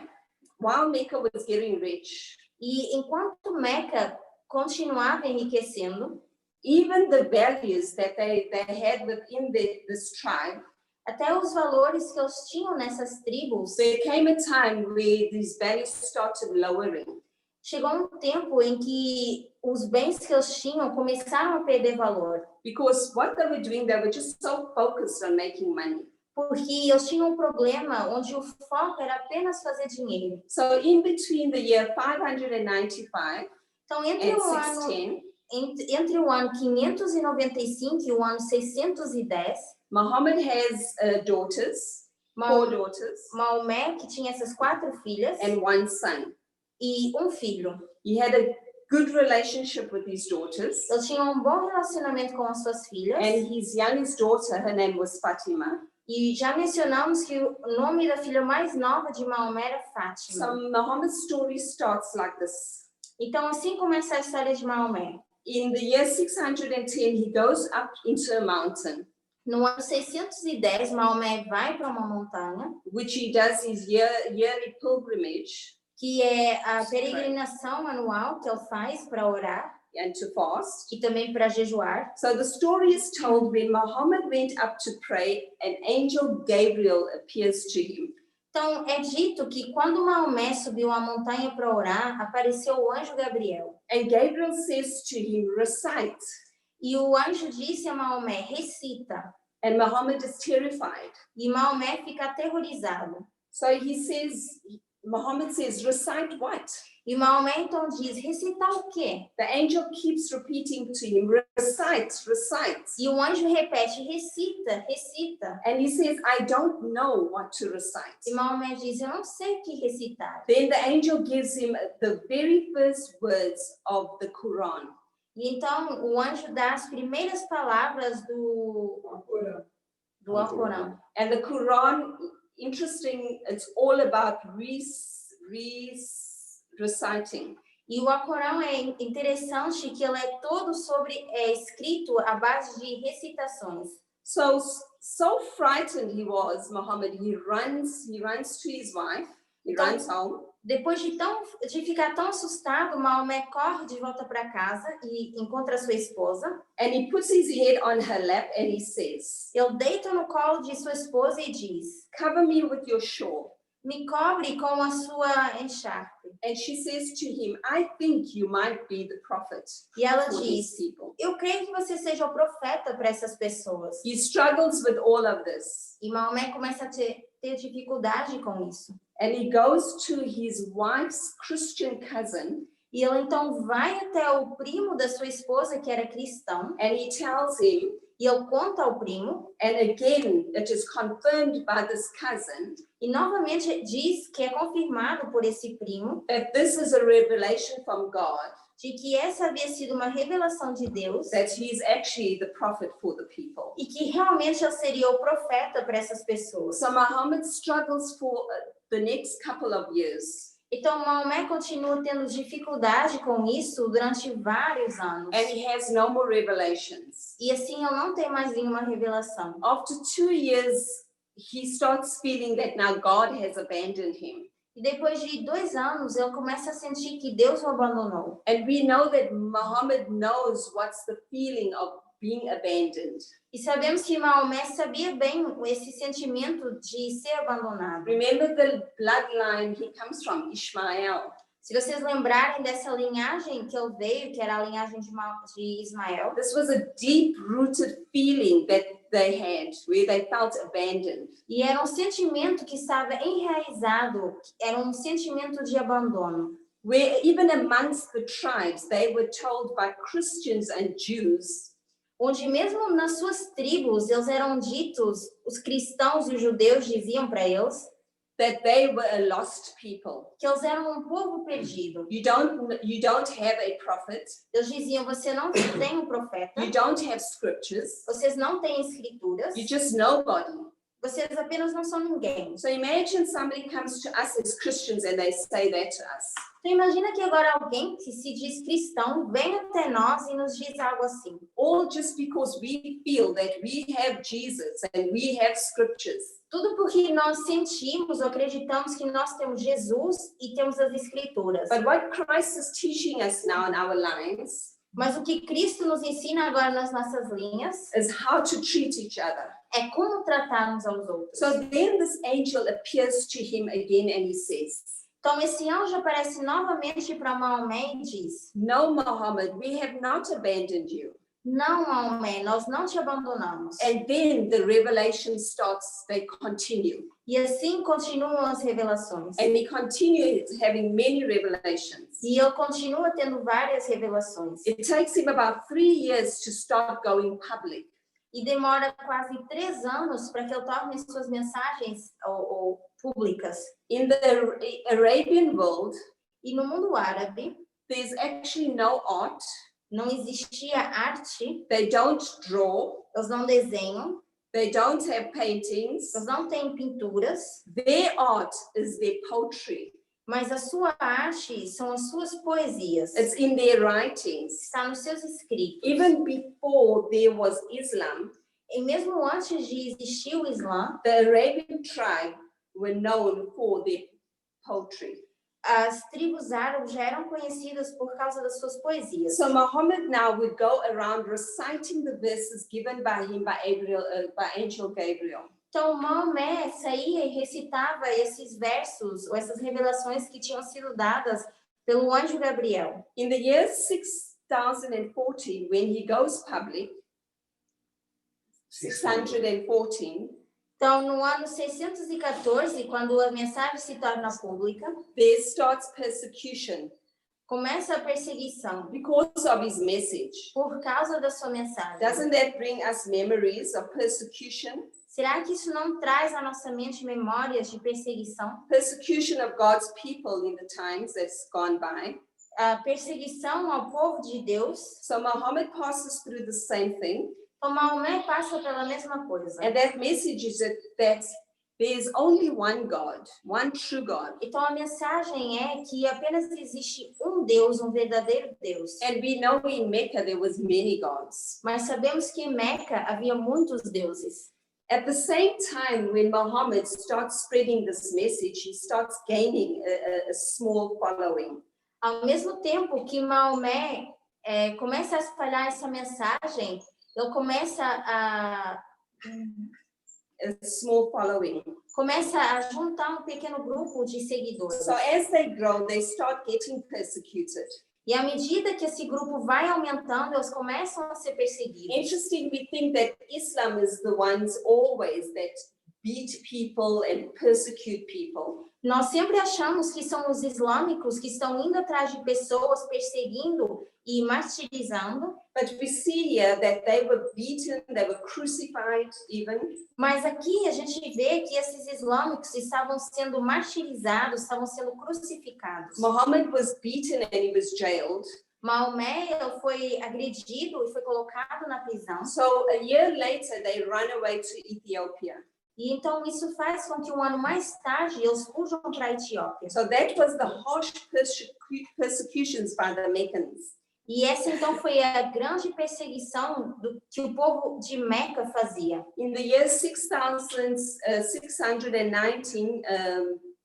while Mecca was getting rich, e enquanto Meca continuava enriquecendo, even the values that they had within this tribe, até os valores que eles tinham nessas tribos, there came a time where these values started lowering. Chegou tempo em que os bens que eles tinham começaram a perder valor. Because what they were doing, they were just so focused on making money. Porque eles tinham problema onde o foco era apenas fazer dinheiro. So in between the year 595 então, entre o ano 595 e o ano 610, Muhammad has daughters, 4 daughters, Maomé, que tinha essas 4 filhas, and 1 son. E filho. He had a good relationship with his daughters. Ele tinha bom relacionamento com as suas filhas. And his youngest daughter, her name was Fatima. E já mencionamos que o nome da filha mais nova de Maomé era Fátima. So Muhammad's story starts like this. Então, assim começa a história de Maomé. In the year 610, he goes up into a mountain. No ano 610, Maomé vai para uma montanha. Which he does his yearly pilgrimage. Que é a peregrinação anual que ele faz para orar. And to fast. E também para jejuar. So the story is told when Muhammad went up to pray, an angel Gabriel appears to him. Então, é dito que quando Maomé subiu a montanha para orar, apareceu o anjo Gabriel. And Gabriel says to him, recite. E o anjo disse a Maomé, recita. And Muhammad is terrified. E Maomé fica aterrorizado. So Muhammad says, recite what? E Maomé então diz, recitar o quê? The angel keeps repeating to him, recite. E o anjo repete, recita, recita. And he says, I don't know what to recite. E Maomé diz, eu não sei o que recitar. Then the angel gives him the very first words of the Quran. E então o anjo dá as primeiras palavras do Alcorão. And the Quran, interesting, it's all about reciting. E o Alcorão é interessante que ele é todo escrito à base de recitações. So frightened he was, Muhammad, he runs to his wife, he runs home. Depois de ficar tão assustado, Maomé corre de volta para casa e encontra sua esposa. And he puts his head on her lap and he says, Ele deita no colo de sua esposa e diz, cover me with your shawl. me cobre com a sua encharpe. And she says to him, I think you might be the prophet E ela for these diz, people. eu creio que você seja o profeta para essas pessoas. He struggles with all of this. E Maomé começa a ter dificuldade com isso. And he goes to his wife's Christian cousin. E ele então vai até o primo da sua esposa, que era cristão. And he tells him, E ele conta ao primo. and again it is confirmed by this cousin, E novamente diz que é confirmado por esse primo. that this is a revelation from God, De que essa havia sido uma revelação de Deus. that he is actually the prophet for the people. E que realmente ele seria o profeta para essas pessoas. So Muhammad struggles for the next couple of years. Então Maomé continua tendo dificuldade com isso durante vários anos. And he has no more revelations. E assim ele não tem mais nenhuma revelação. After 2 years, he starts feeling that now God has abandoned him. E depois de 2 anos, ele começa a sentir que Deus o abandonou. And we know that Muhammad knows what's the feeling of being abandoned. E sabemos que Maomé sabia bem esse sentimento de ser abandonado. Remember the bloodline he comes from, Ishmael. Se vocês lembrarem dessa linhagem que ele veio, que era a linhagem de Ismael, This was a deep-rooted feeling that they had, where they felt abandoned. e era um sentimento que estava enraizado, era um sentimento de abandono. Where even amongst the tribes, they were told by Christians and Jews Onde mesmo nas suas tribos, eles eram ditos, os cristãos e os judeus diziam para eles, that they were a lost people. que eles eram um povo perdido. You don't have a prophet. Eles diziam, você não tem um profeta, You don't have scriptures. vocês não têm escrituras, You're just nobody. vocês apenas não são ninguém. So imagine somebody comes to us as Christians and they say that to us. Então imagina que agora alguém que se diz cristão vem até nós e nos diz algo assim. All just because we feel that we have Jesus and we have scriptures. Tudo porque nós sentimos ou acreditamos que nós temos Jesus e temos as escrituras. But what Christ is teaching us now in our lives Mas o que Cristo nos ensina agora nas nossas linhas is how to treat each other. é como tratar uns aos outros. So then this angel appears to him again and he says, Então esse anjo aparece novamente para Maomé e diz, no, Muhammad, we have not abandoned you. não, Maomé, nós não te abandonamos. And then the revelation starts, they continue. E assim continuam as revelações. And he continues having many revelations. E ele continua tendo várias revelações. It takes him about 3 years to start going public. E demora quase 3 anos para que ele torne suas mensagens ou públicas. In the Arabian world, E no mundo árabe, there's actually no art. não existia arte, They don't draw. eles não desenham, They don't have paintings. eles não têm pinturas, Their art is their poetry. mas a sua arte são as suas poesias. It's in their writings. Está nos seus escritos. Even before there was Islam, E mesmo antes de existir o Islã, the Arabian tribe were known for their poetry. as tribos árabes já eram conhecidas por causa das suas poesias. So Muhammad now would go around reciting the verses given by him by Angel Gabriel. Então, Maomé saía e recitava esses versos, ou essas revelações que tinham sido dadas pelo anjo Gabriel. In the year 6014, when he goes public, 614, Então, no ano 614, quando a mensagem se torna pública, there starts persecution Começa a perseguição because of his message. por causa da sua mensagem. Doesn't that bring us memories of persecution? Será que isso não traz à nossa mente memórias de perseguição? Persecution of God's people in the times that's gone by. A perseguição ao povo de Deus. So Muhammad passes through the same thing. Então, Maomé passa pela mesma coisa. And that message is that there's only one God, one true God. Então, a mensagem é que apenas existe um Deus, um verdadeiro Deus. And we know in Mecca there was many gods. Mas sabemos que em Meca havia muitos deuses. At the same time, when Muhammad starts spreading this message, he starts gaining a small following. Ao mesmo tempo que Maomé começa a espalhar essa mensagem, ele começa a small following. Começa a juntar um pequeno grupo de seguidores. So as they grow, they start getting persecuted. E à medida que esse grupo vai aumentando, eles começam a ser perseguidos. Interesting, we think that Islam is the ones always that beat people and persecute people. Nós sempre achamos que são os islâmicos que estão indo atrás de pessoas, perseguindo e martirizando. But we see here that they were beaten, they were crucified even. Mas aqui a gente vê que esses islâmicos estavam sendo martirizados, estavam sendo crucificados. Muhammad was beaten and he was jailed. Maomé foi agredido e foi colocado na prisão. So a year later they run away to Ethiopia. E então isso faz com que um ano mais tarde eles fujam para a Etiópia. So that was the harsh persecutions by the Meccans. E essa então foi a grande perseguição que o povo de Meca fazia. In the year 619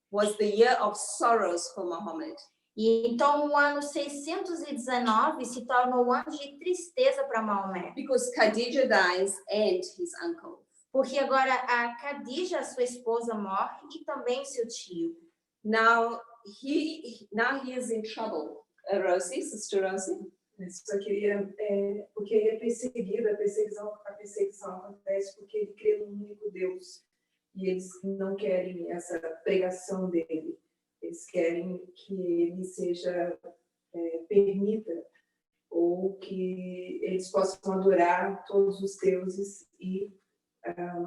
was the year of sorrows for Muhammad. E então o ano 619 se torna o ano de tristeza para Maomé. Because Khadija dies and his uncle. Porque agora a Khadija, sua esposa, morre e também seu tio. Now he is in trouble. Rosie, Sister Rosie? Eu só queria, porque ele é perseguido, a perseguição acontece porque ele crê num único Deus. E eles não querem essa pregação dele. Eles querem que ele seja, permita, ou que eles possam adorar todos os deuses e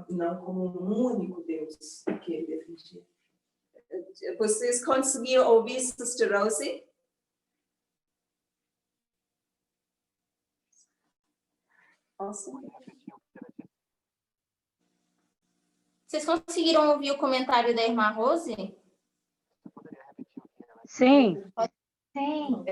não como um único Deus que ele defendia. Vocês conseguiram ouvir, Sister Rosie? Awesome. Vocês conseguiram ouvir o comentário da irmã Rose? Sim. Sim.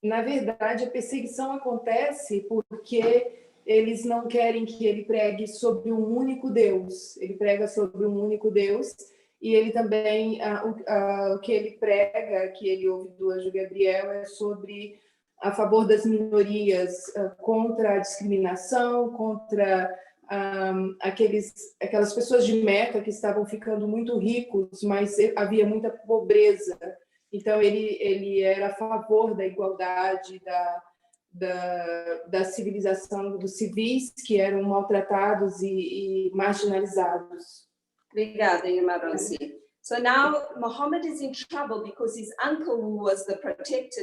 Na verdade, a perseguição acontece porque eles não querem que ele pregue sobre um único Deus. Ele prega sobre um único Deus e ele também, o que ele prega, que ele ouve do anjo Gabriel, é sobre a favor das minorias, contra a discriminação, contra aquelas pessoas de Meca que estavam ficando muito ricos, mas havia muita pobreza. Então, ele era a favor da igualdade, da civilização dos civis que eram maltratados e marginalizados. Obrigada, irmã Rosie. So now Muhammad is in trouble because his uncle, who was the protector,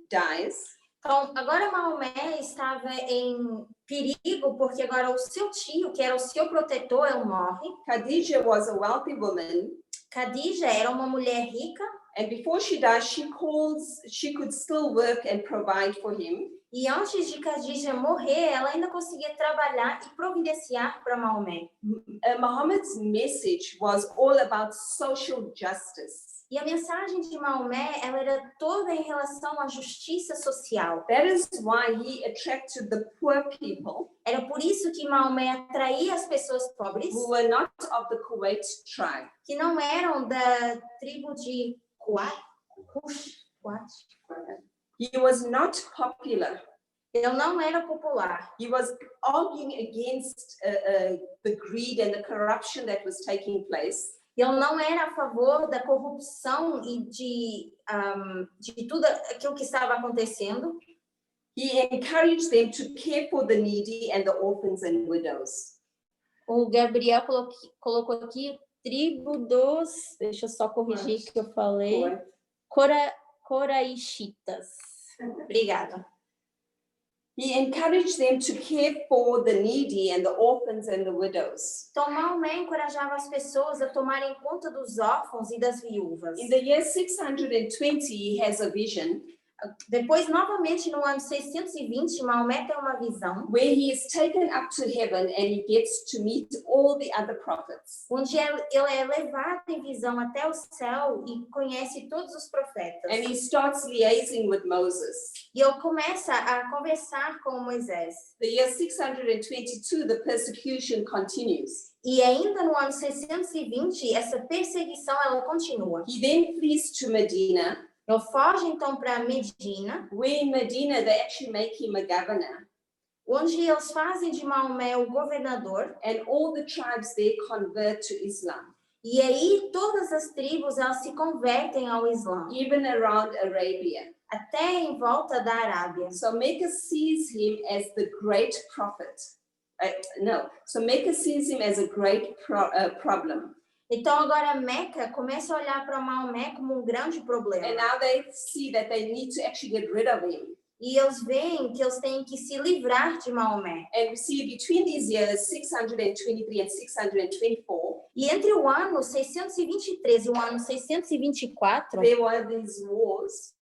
dies. Então, agora Maomé estava em perigo porque agora o seu tio, que era o seu protetor, ele morre. Khadija was a wealthy woman. Khadija era uma mulher rica. And before she dies, she could still work and provide for him. E antes de Khadija morrer, ela ainda conseguia trabalhar e providenciar para Maomé. Muhammad's message was all about social justice. E a mensagem de Maomé, ela era toda em relação à justiça social. That is why he attracted the poor people. Era por isso que Maomé atraía as pessoas pobres, Who were not of the Kuwait tribe. que não eram da tribo de Kuwait. He was not popular. Ele não era popular. He was arguing against the greed and the corruption that was taking place. Ele não era a favor da corrupção e de tudo aquilo que estava acontecendo. He encouraged them to care for the needy and the orphans and widows. O Gabriel colocou aqui tribo dos... Deixa eu só corrigir que eu falei. coraixitas. Obrigada. He encouraged them to care for the needy and the orphans and the widows. Então, Maomé encorajava as pessoas a tomarem conta dos órfãos e das viúvas. In the year 620, he has a vision Depois, novamente, no ano 620, Maomé tem uma visão where he is taken up to heaven and he gets to meet all the other prophets. onde ele é levado em visão até o céu e conhece todos os profetas. And he starts liaising with Moses. E ele começa a conversar com Moisés. The year 622, the persecution continues. E ainda no ano 620, essa perseguição ela continua. He then flees to Medina, Ele foge então para Medina, where in Medina they actually make him a governor, onde eles fazem de Maomé o governador. and all the tribes there convert to Islam, E aí todas as tribos elas se convertem ao Islã, even around Arabia. até em volta da Arábia. So Mecca sees him as the great prophet. So Mecca sees him as a great problem. Então agora Meca começa a olhar para Maomé como um grande problema. And now they see that they need to actually get rid of him. E eles veem que eles têm que se livrar de Maomé. And we see between these years 623 and 624, E entre o ano 623 e o ano 624, there were these wars.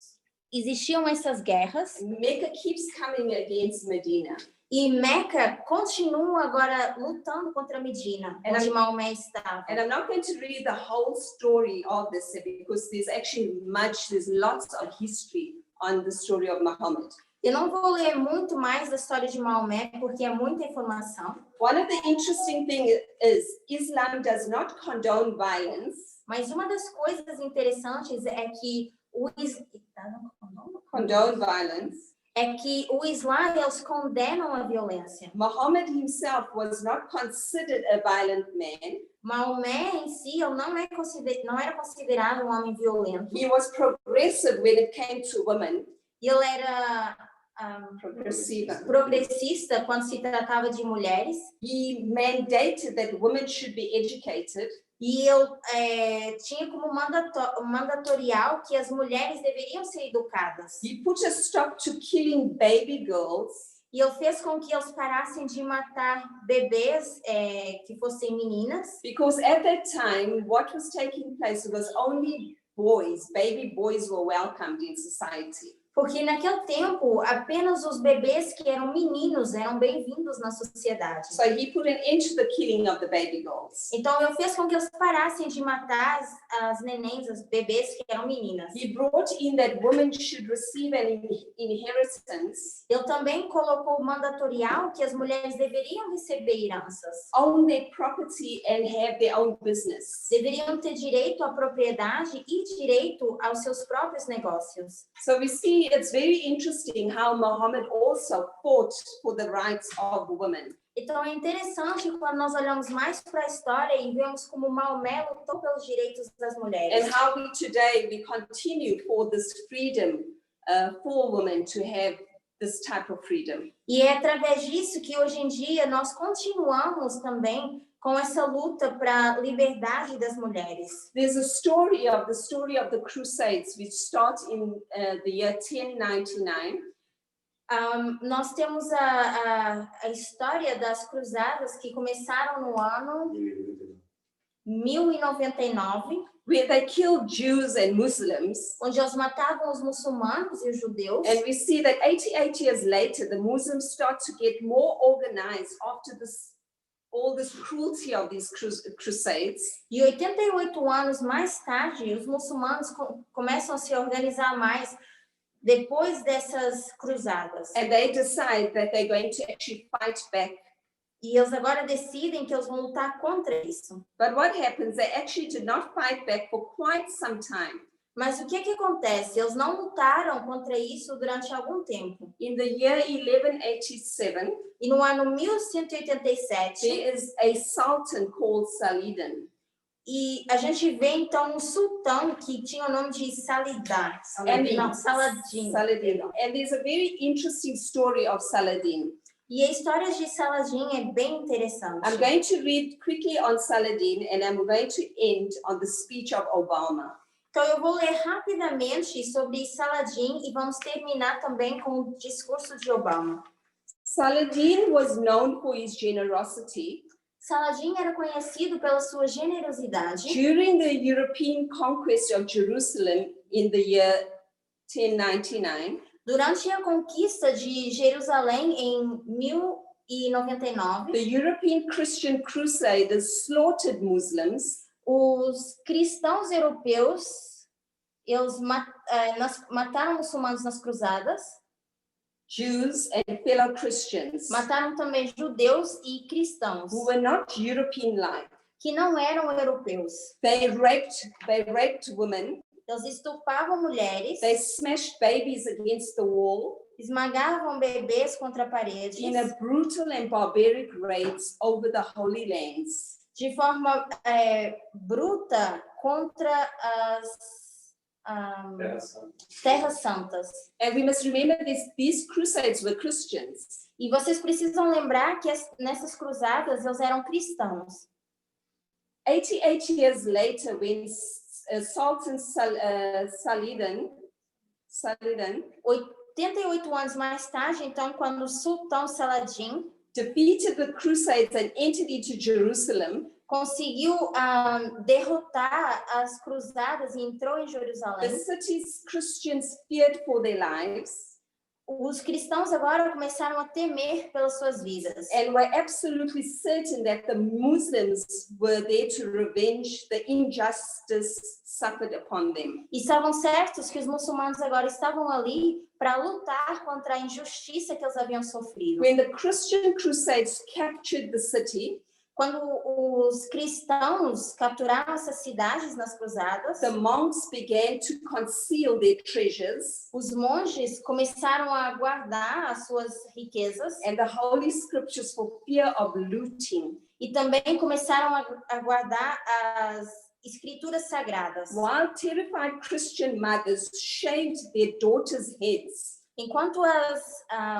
existiam essas guerras. Mecca keeps coming against Medina. E Meca continua agora lutando contra Medina, onde Maomé estava. And I'm not going to read the whole story of this because there's lots of history on the story of Muhammad. Eu não vou ler muito mais da história de Maomé, porque é muita informação. One of the interesting things is Islam does not condone violence. Mas uma das coisas interessantes é que o Condone violence. É que o Islã, eles condenam a violência. Muhammad himself was not considered a violent man. Maomé em si ele não era considerado um homem violento. He was progressive when it came to women. E ele era progressista quando se tratava de mulheres. He mandated that women should be educated. E ele tinha como mandatorial que as mulheres deveriam ser educadas. He put a stop to killing baby girls. E ele fez com que eles parassem de matar bebês que fossem meninas. Because at that time, what was taking place was only boys, baby boys were welcomed in society. Porque naquele tempo, apenas os bebês que eram meninos eram bem-vindos na sociedade. So he put an end to the killing of the baby girls. Então, ele fez com que eles parassem de matar as nenéns, as bebês que eram meninas. He brought in that women should receive an inheritance. Ele também colocou mandatorial que as mulheres deveriam receber heranças. Own their property and have their own business. Deveriam ter direito à propriedade e direito aos seus próprios negócios. So we see it's very interesting how Muhammad also fought for the rights of women. Então é interessante quando nós olhamos mais para a história e vemos como Maomé lutou pelos direitos das mulheres. And how we continue for this freedom for women to have this type of freedom. E é através disso que hoje em dia nós continuamos também com essa luta para a liberdade das mulheres. There's a story of the Crusades, which starts in the year 1099. Nós temos a história das cruzadas que começaram no ano 1099, where they killed Jews and Muslims. onde eles matavam os muçulmanos e os judeus. And we see that 88 years later, the Muslims start to get more organized after all this cruelty of these crusades. E 88 anos mais tarde, os muçulmanos começam a se organizar mais depois dessas cruzadas. And they decide that they're going to actually fight back. E eles agora decidem que eles vão lutar contra isso. But what happens? They actually did not fight back for quite some time. Mas o que acontece? Eles não lutaram contra isso durante algum tempo. In the year 1187, e no ano 1187, there is a sultan called Saladin. E a gente vê então um sultão que tinha o nome de Saladin. Saladin. And there's a very interesting story of Saladin. E a história de Saladin é bem interessante. I'm going to read quickly on Saladin and I'm going to end on the speech of Obama. Então, eu vou ler rapidamente sobre Saladin e vamos terminar também com o discurso de Obama. Saladin was known for his generosity. Saladin era conhecido pela sua generosidade. During the European conquest of Jerusalem in the year 1099, Durante a conquista de Jerusalém em 1099, the European Christian crusaders slaughtered Muslims os cristãos europeus eles mataram muçulmanos nas cruzadas, Jews and fellow Christians mataram também judeus e cristãos who were not European-like. que não eram europeus. They raped women, Eles estupravam mulheres, they smashed babies against the wall esmagavam bebês contra paredes, in a brutal and barbaric raids over the Holy Lands. de forma bruta contra as terras santas. And we must remember these crusades were Christians. E vocês precisam lembrar que nessas cruzadas eles eram cristãos. 88 years later, when Sultan Saladin 88 anos mais tarde, então, quando o sultão Saladin defeated the Crusades and entered into Jerusalem, conseguiu derrotar as cruzadas e entrou em the Jerusalém, city's Christians feared for their lives os cristãos agora começaram a temer pelas suas vidas. and were absolutely certain that the Muslims were there to revenge the injustice suffered upon them. E estavam certos que os muçulmanos agora estavam ali para lutar contra a injustiça que eles haviam sofrido. When the Christian Crusades captured the city, Quando os cristãos capturaram essas cidades nas cruzadas, the monks began to conceal their treasures, os monges começaram a guardar as suas riquezas and the Holy Scriptures for fear of looting. e também começaram a guardar as escrituras sagradas. While terrified Christian mothers shaved their daughters' heads, Enquanto as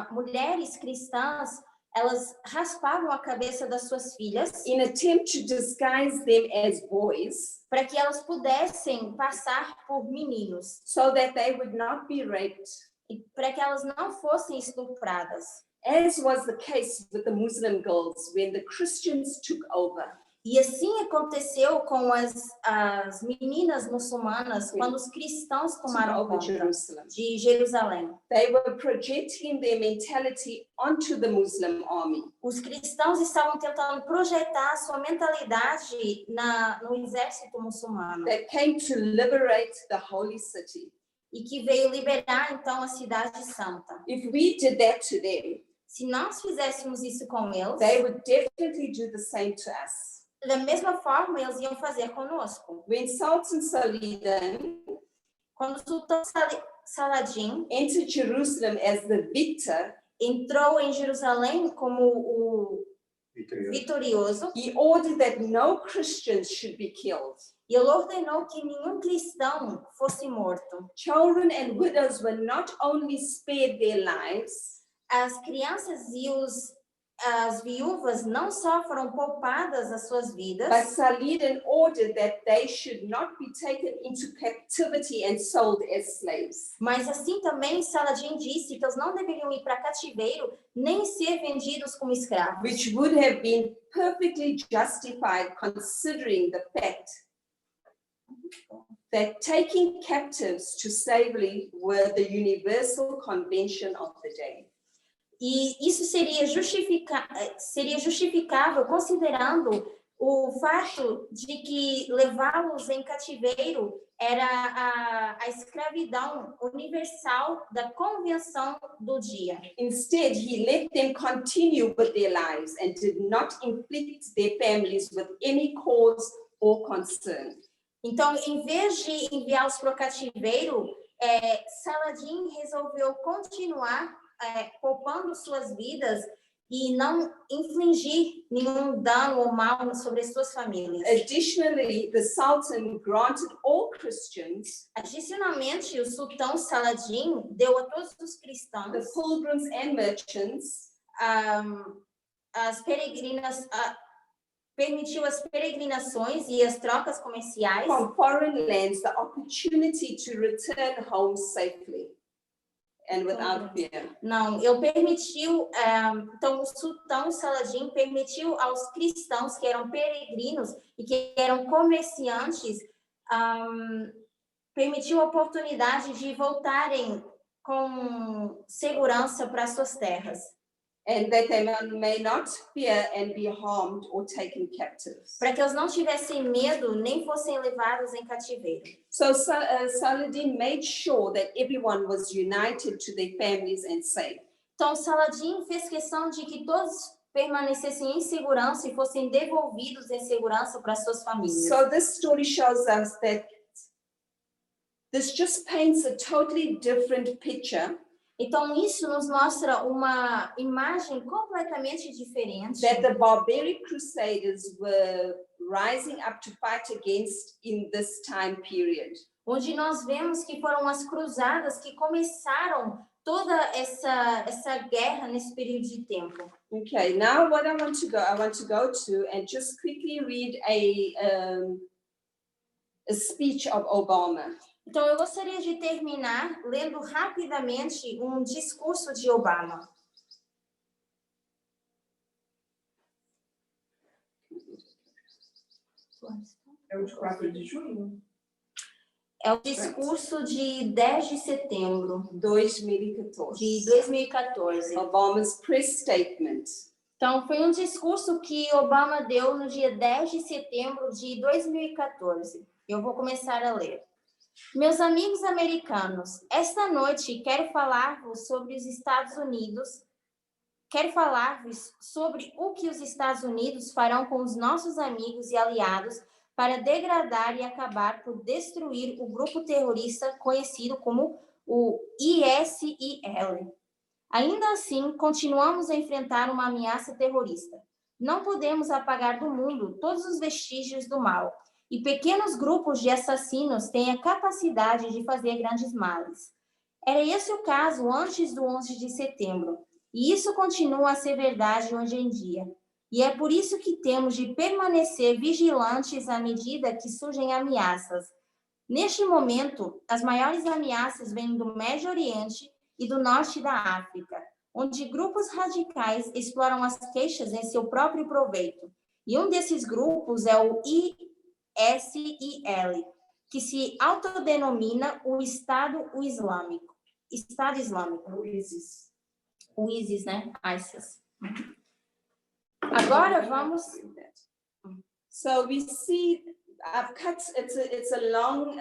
mulheres cristãs, elas raspavam a cabeça das suas filhas in attempt to disguise them as boys, para que elas pudessem passar por meninos so that they would not be raped, e para que elas não fossem estupradas. as was the case with the Muslim girls when the Christians took over. E assim aconteceu com as meninas muçulmanas quando os cristãos Took tomaram over conta Jerusalem. de Jerusalém. They were projecting their mentality onto the Muslim army. Os cristãos estavam tentando projetar a sua mentalidade no exército muçulmano That came to liberate the holy city. e que veio liberar então a cidade santa. If we did that to them, Se nós fizéssemos isso com eles, they would definitely do the same to us. da mesma forma eles iam fazer conosco. When Sultan Saladin Quando o sultão Saladin entered Jerusalem as the victor, entrou em Jerusalém como o vitorioso, he ordered that no Christians should be killed. e ele ordenou que nenhum cristão fosse morto. Children and widows were not only spared their lives, As crianças e as viúvas não só foram poupadas as suas vidas, but Saladin ordered that they should not be taken into captivity and sold as slaves. mas assim também Saladin disse que eles não deveriam ir para cativeiro nem ser vendidos como escravos, Which would have been perfectly justified considering the fact that taking captives to slavery were the universal convention of the day. E isso seria justificável considerando o fato de que levá-los em cativeiro era a escravidão universal da convenção do dia. Instead, he let them continue with their lives and did not inflict their families with any cause or concern. Então, em vez de enviá-los para o cativeiro, Saladin resolveu continuar poupando suas vidas e não infligir nenhum dano ou mal sobre as suas famílias. Additionally, the Sultan granted all Christians, Adicionalmente, o sultão Saladin deu a todos os the cristãos, pilgrims and merchants, as peregrinas, permitiu as peregrinações e as trocas comerciais from foreign lands the opportunity to return home safely and without fear. Não, ele permitiu, então o sultão Saladin permitiu aos cristãos que eram peregrinos e que eram comerciantes, permitiu a oportunidade de voltarem com segurança para suas terras. And that they may not fear and be harmed or taken captives. Para que eles não tivessem medo nem fossem levados em cativeiro. So Saladin made sure that everyone was united to their families and safe. Então Saladin fez questão de que todos permanecessem em segurança e fossem devolvidos em segurança para suas famílias. So this story shows us that this just paints a totally different picture. Então isso nos mostra uma imagem completamente diferente. That the barbaric crusaders were rising up to fight against in this time period. Onde nós vemos que foram as cruzadas que começaram toda essa guerra nesse período de tempo. Okay, now what I want to go to and just quickly read a speech of Obama. Então, eu gostaria de terminar lendo rapidamente um discurso de Obama. É o de 4 de junho? É o discurso de 10 de setembro 2014. de 2014. Obama's press statement. Então, foi um discurso que Obama deu no dia 10 de setembro de 2014. Eu vou começar a ler. Meus amigos americanos, esta noite quero falar-vos sobre os Estados Unidos. Quero falar-vos sobre o que os Estados Unidos farão com os nossos amigos e aliados para degradar e acabar por destruir o grupo terrorista conhecido como o ISIL. Ainda assim, continuamos a enfrentar uma ameaça terrorista. Não podemos apagar do mundo todos os vestígios do mal. E pequenos grupos de assassinos têm a capacidade de fazer grandes males. Era esse o caso antes do 11 de setembro, e isso continua a ser verdade hoje em dia. E é por isso que temos de permanecer vigilantes à medida que surgem ameaças. Neste momento, as maiores ameaças vêm do Médio Oriente e do Norte da África, onde grupos radicais exploram as queixas em seu próprio proveito. E um desses grupos é o ISIL, que se autodenomina o Estado Islâmico. Estado Islâmico. O ISIS. O ISIS, né? ISIS. Agora vamos... So we see, I've cut, it's a long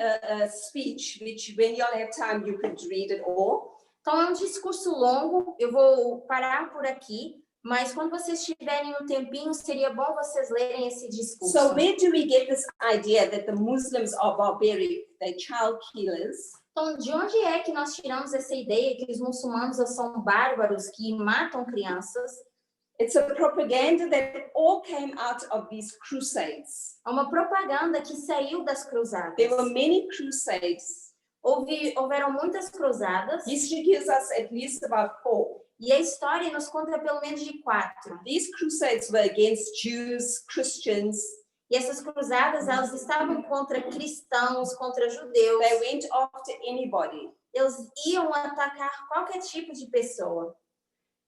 speech, which when you'll have time, you could read it all. Então, é um discurso longo, eu vou parar por aqui, mas quando vocês tiverem um tempinho, seria bom vocês lerem esse discurso. So where do we get this idea that the Muslims are barbaric, they're child killers? Então, de onde é que nós tiramos essa ideia que os muçulmanos são bárbaros, que matam crianças? It's a propaganda that all came out of these crusades. É uma propaganda que saiu das cruzadas. There were many crusades. Houveram muitas cruzadas. History gives us at least about 4. E a história nos conta pelo menos de 4. These crusades were against Jews, Christians. E essas cruzadas, elas estavam contra cristãos, contra judeus. They went after anybody. Eles iam atacar qualquer tipo de pessoa.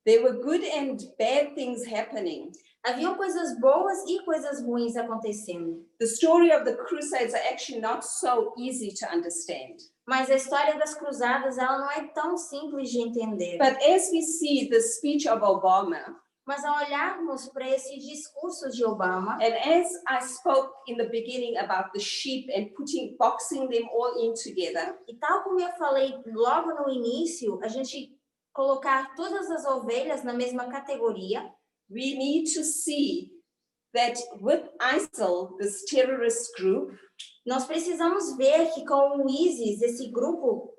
There were good and bad things happening. Haviam coisas boas e coisas ruins acontecendo. The story of the crusades are actually not so easy to understand. Mas a história das cruzadas, ela não é tão simples de entender. But as we see the speech of Obama, Mas ao olharmos para esse discurso de Obama, and as I spoke in the beginning about the sheep and boxing them all in together, e tal como eu falei logo no início, a gente colocar todas as ovelhas na mesma categoria, we need to see that with ISIL, this terrorist group, nós precisamos ver que com o ISIS, esse grupo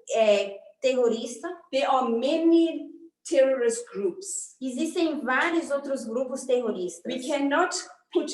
terrorista, there are many terrorist groups. existem vários outros grupos terroristas. We cannot put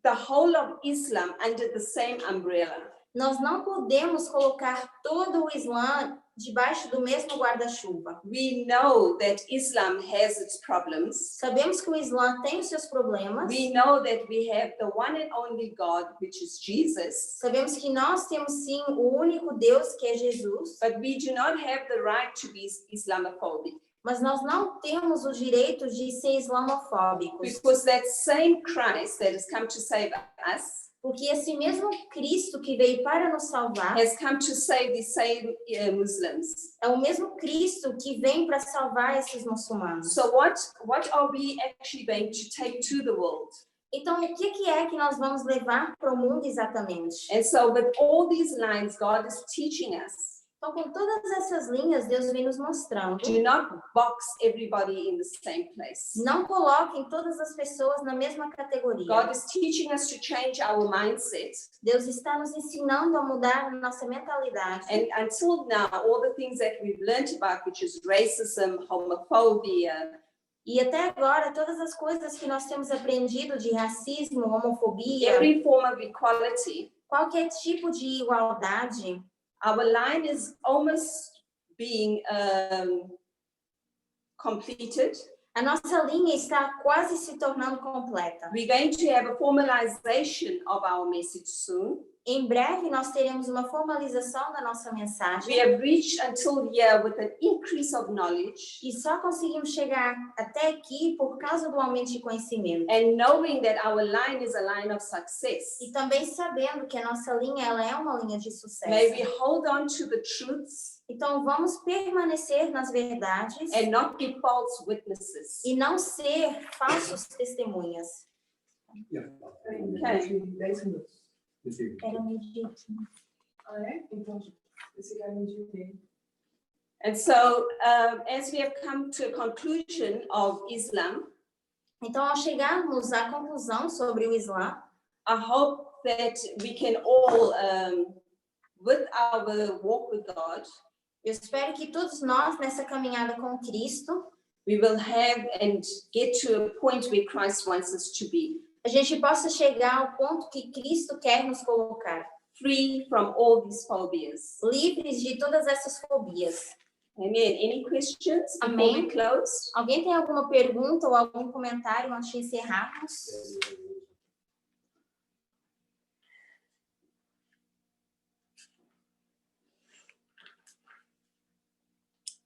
the whole of Islam under the same umbrella. Nós não podemos colocar todo o Islã debaixo do mesmo guarda-chuva. We know that Islam has its problems. Sabemos que o Islã tem os seus problemas. We know that we have the one and only God, which is Jesus, Sabemos que nós temos sim o único Deus, que é Jesus, but we do not have the right to be Islamophobic, mas nós não temos o direito de ser islamofóbicos. because that same Christ that has come to save us Porque esse mesmo Cristo que veio para nos salvar has come to save the same Muslims. é o mesmo Cristo que vem para salvar esses muçulmanos. So what are we actually going to take to the world? Então, o que é que nós vamos levar para o mundo exatamente? And so with all these lines, God is teaching us, Então, com todas essas linhas, Deus vem nos mostrando. do not box everybody in the same place. Não coloquem todas as pessoas na mesma categoria. God is teaching us to change our mindset. Deus está nos ensinando a mudar a nossa mentalidade. And until now, all the things that we've learned about, which is racism, homophobia, E até agora, todas as coisas que nós temos aprendido de racismo, homofobia, every form of equality, qualquer tipo de igualdade, our line is almost being completed. a nossa linha está quase se tornando completa. We're going to have a formalization of our message soon. Em breve, nós teremos uma formalização da nossa We mensagem have reached until here with an increase of knowledge e só conseguimos chegar até aqui por causa do aumento de conhecimento. and knowing that our line is a line of success. E também sabendo que a nossa linha ela é uma linha de May sucesso. we hold on to the truths Então, vamos permanecer nas verdades and not be false witnesses. e não ser falsos testemunhas. Okay. 10 minutos. Era meio-dia. Ah, é? Então, esse cara me deu bem. And so, as we have come to a conclusion of Islam, Então, ao chegarmos à conclusão sobre o Islã, I hope that we can all, with our walk with God, eu espero que todos nós, nessa caminhada com Cristo, we will have and get to a point where Christ wants us to be, a gente possa chegar ao ponto que Cristo quer nos colocar, free from all these phobias. livres de todas essas fobias. Amen. Any questions before Amém. we close? Alguém tem alguma pergunta ou algum comentário antes de encerrarmos?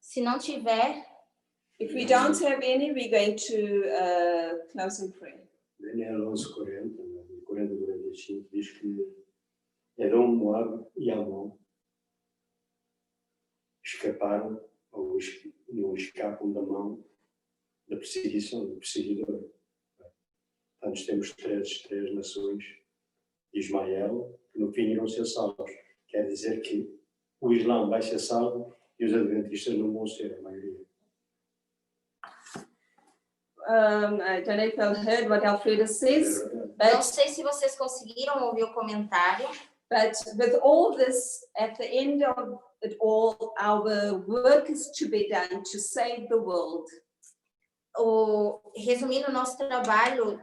Se não tiver, If we don't have any, we're going to close in prayer. Daniel 11:40, no 40:45, diz que Edom, Moab e Amon escaparam ou não escapam da mão da perseguição, do perseguidor. Portanto, temos três nações de Ismael que no fim irão ser salvos. Quer dizer que o Islã vai ser salvo e os adventistas não vão ser, a maioria. I don't know if you heard what Alfredo says, não but sei se vocês conseguiram ouvir o comentário, with all this, at the end of it all, our work is to be done to save the world. Resumindo, o nosso trabalho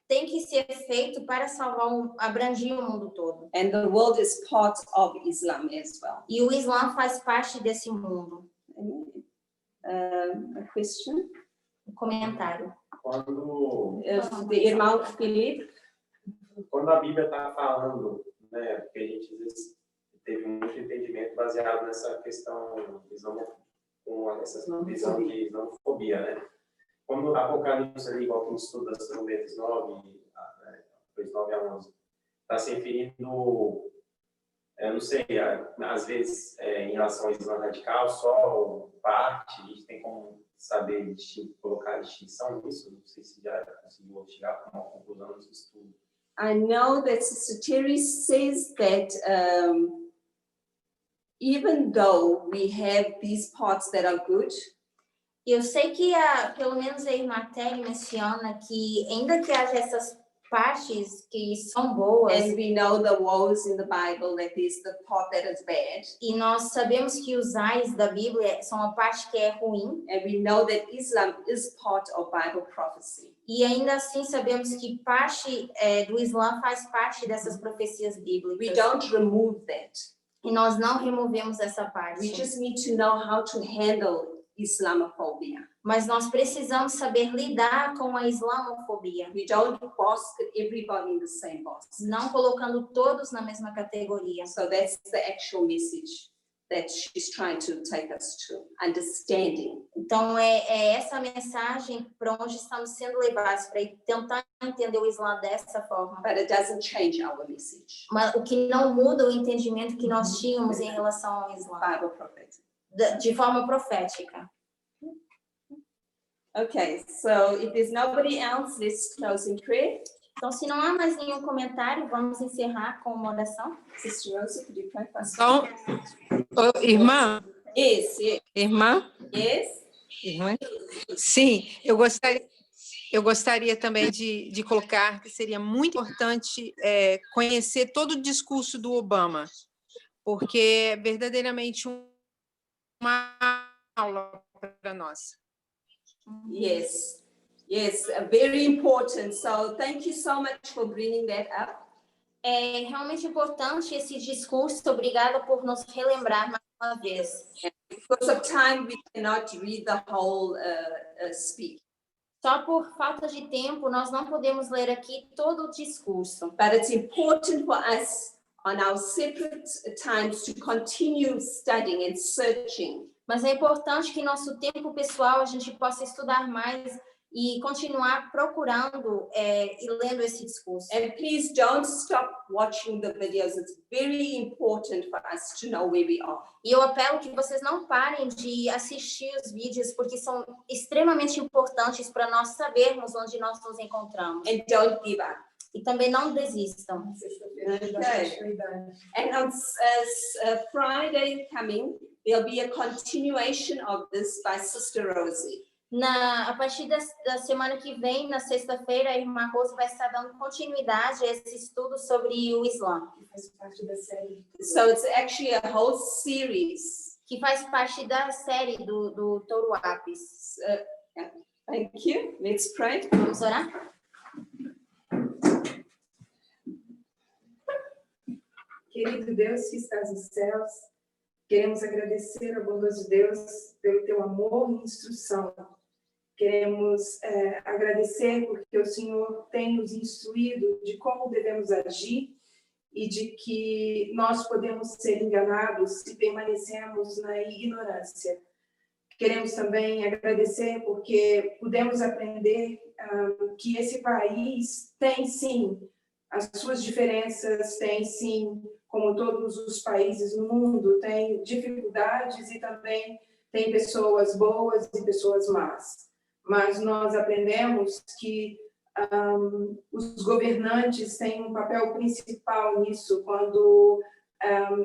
tem que ser feito para salvar, abranger o mundo todo. And the world is part of Islam as well. E o Islã faz parte desse mundo. A question? Um comentário. Quando The irmão Felipe. a Bíblia está falando, né, porque a gente às vezes teve muito entendimento baseado nessa questão com essa visão de islamofobia, né? Quando a Apocalipse ali, igual que a gente estuda as trombetas 9 a 11, está se referindo, eu não sei, às vezes em relação ao Islã radical, só parte, a gente tem como saber colocar a distinção nisso, não sei se já conseguiu chegar a uma conclusão nesse estudo. I know that Sister Terry says that even though we have these parts that are good, Eu sei que pelo menos a irmã Terry menciona que ainda que haja essas partes que são boas, and we know the woes in the Bible, that is the part that is bad, e nós sabemos que os ais da Bíblia são a parte que é ruim, and we know that Islam is part of Bible prophecy. E ainda assim sabemos que parte do Islã faz parte dessas profecias We bíblicas. don't remove that. E nós não removemos essa We parte. just need to know how to handle Islamophobia. Mas nós precisamos saber lidar com a islamofobia. We don't basket everybody in the same basket. Não colocando todos na mesma categoria. So that's the actual message that she's trying to take us to, understanding. Então, é essa mensagem para onde estamos sendo levados, para tentar entender o Islã dessa forma. But it doesn't change our message. Mas o que não muda o entendimento que nós tínhamos em relação ao Islã, Bible prophet. de forma profética. Okay, so if there's nobody else, let's close in prayer. Então, se não há mais nenhum comentário, vamos encerrar com uma oração. Sister Rosa, could you pray for us? Então, irmã, Yes, yes, irmã, yes. irmã, sim, eu gostaria também de colocar que seria muito importante conhecer todo o discurso do Obama, porque é verdadeiramente uma aula para nós. Yes, yes, very important. So thank you so much for bringing that up. É realmente importante esse discurso. Obrigada por nos relembrar mais uma vez. Because of time, we cannot read the whole speech. Só por falta de tempo, nós não podemos ler aqui todo o discurso. But it's important for us on our separate times to continue studying and searching. Mas é importante que nosso tempo pessoal a gente possa estudar mais e continuar procurando e lendo esse discurso. And please don't stop watching the videos. It's very important for us to know where we are. E eu apelo que vocês não parem de assistir os vídeos, porque são extremamente importantes para nós sabermos onde nós nos encontramos. And don't give up. E também não desistam. And on Friday coming, there'll be a continuation of this by Sister Rosie. A partir da semana que vem, na sexta-feira, a irmã Rose vai estar dando continuidade a esse estudo sobre o Islã. So it's actually a whole series. Que faz parte da série do Touro Apis. Thank you. Let's pray. Vamos orar? Querido Deus que estás nos céus, queremos agradecer ao bondoso Deus pelo teu amor e instrução. Queremos agradecer porque o Senhor tem nos instruído de como devemos agir e de que nós podemos ser enganados se permanecermos na ignorância. Queremos também agradecer porque pudemos aprender que esse país tem sim as suas diferenças, tem sim, como todos os países no mundo, tem dificuldades e também tem pessoas boas e pessoas más. Mas nós aprendemos que os governantes têm um papel principal nisso, quando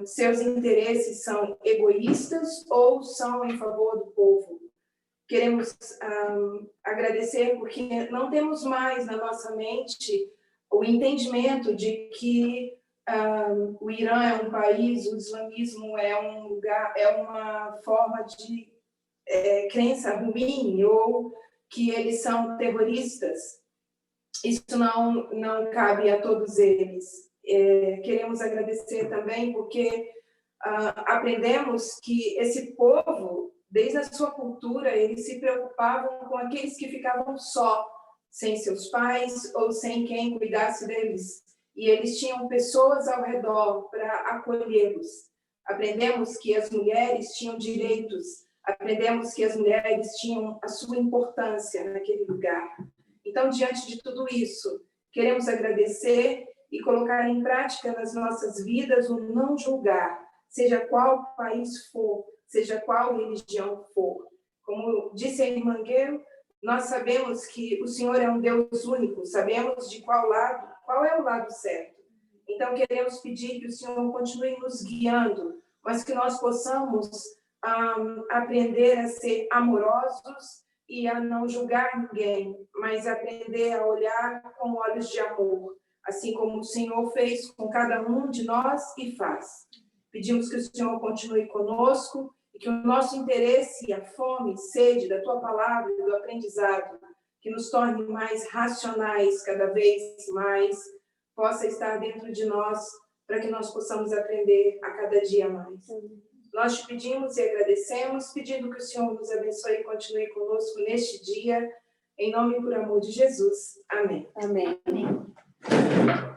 seus interesses são egoístas ou são em favor do povo. Queremos agradecer porque não temos mais na nossa mente o entendimento de que o Irã é um país, o islamismo é um lugar, é uma forma de crença ruim, ou que eles são terroristas. Isso não cabe a todos eles. Queremos agradecer também porque aprendemos que esse povo, desde a sua cultura, eles se preocupavam com aqueles que ficavam só, sem seus pais ou sem quem cuidasse deles. E eles tinham pessoas ao redor para acolhê-los. Aprendemos que as mulheres tinham direitos, aprendemos que as mulheres tinham a sua importância naquele lugar. Então, diante de tudo isso, queremos agradecer e colocar em prática nas nossas vidas o não julgar, seja qual país for, seja qual religião for. Como disse a irmã Guerreiro, nós sabemos que o Senhor é um Deus único, sabemos de qual é o lado certo. Então, queremos pedir que o Senhor continue nos guiando, mas que nós possamos aprender a ser amorosos e a não julgar ninguém, mas aprender a olhar com olhos de amor, assim como o Senhor fez com cada um de nós e faz. Pedimos que o Senhor continue conosco e que o nosso interesse e a fome e sede da Tua Palavra e do aprendizado que nos torne mais racionais cada vez mais, possa estar dentro de nós, para que nós possamos aprender a cada dia mais. Nós te pedimos e agradecemos, pedindo que o Senhor nos abençoe e continue conosco neste dia, em nome e por amor de Jesus. Amém. Amém. Amém.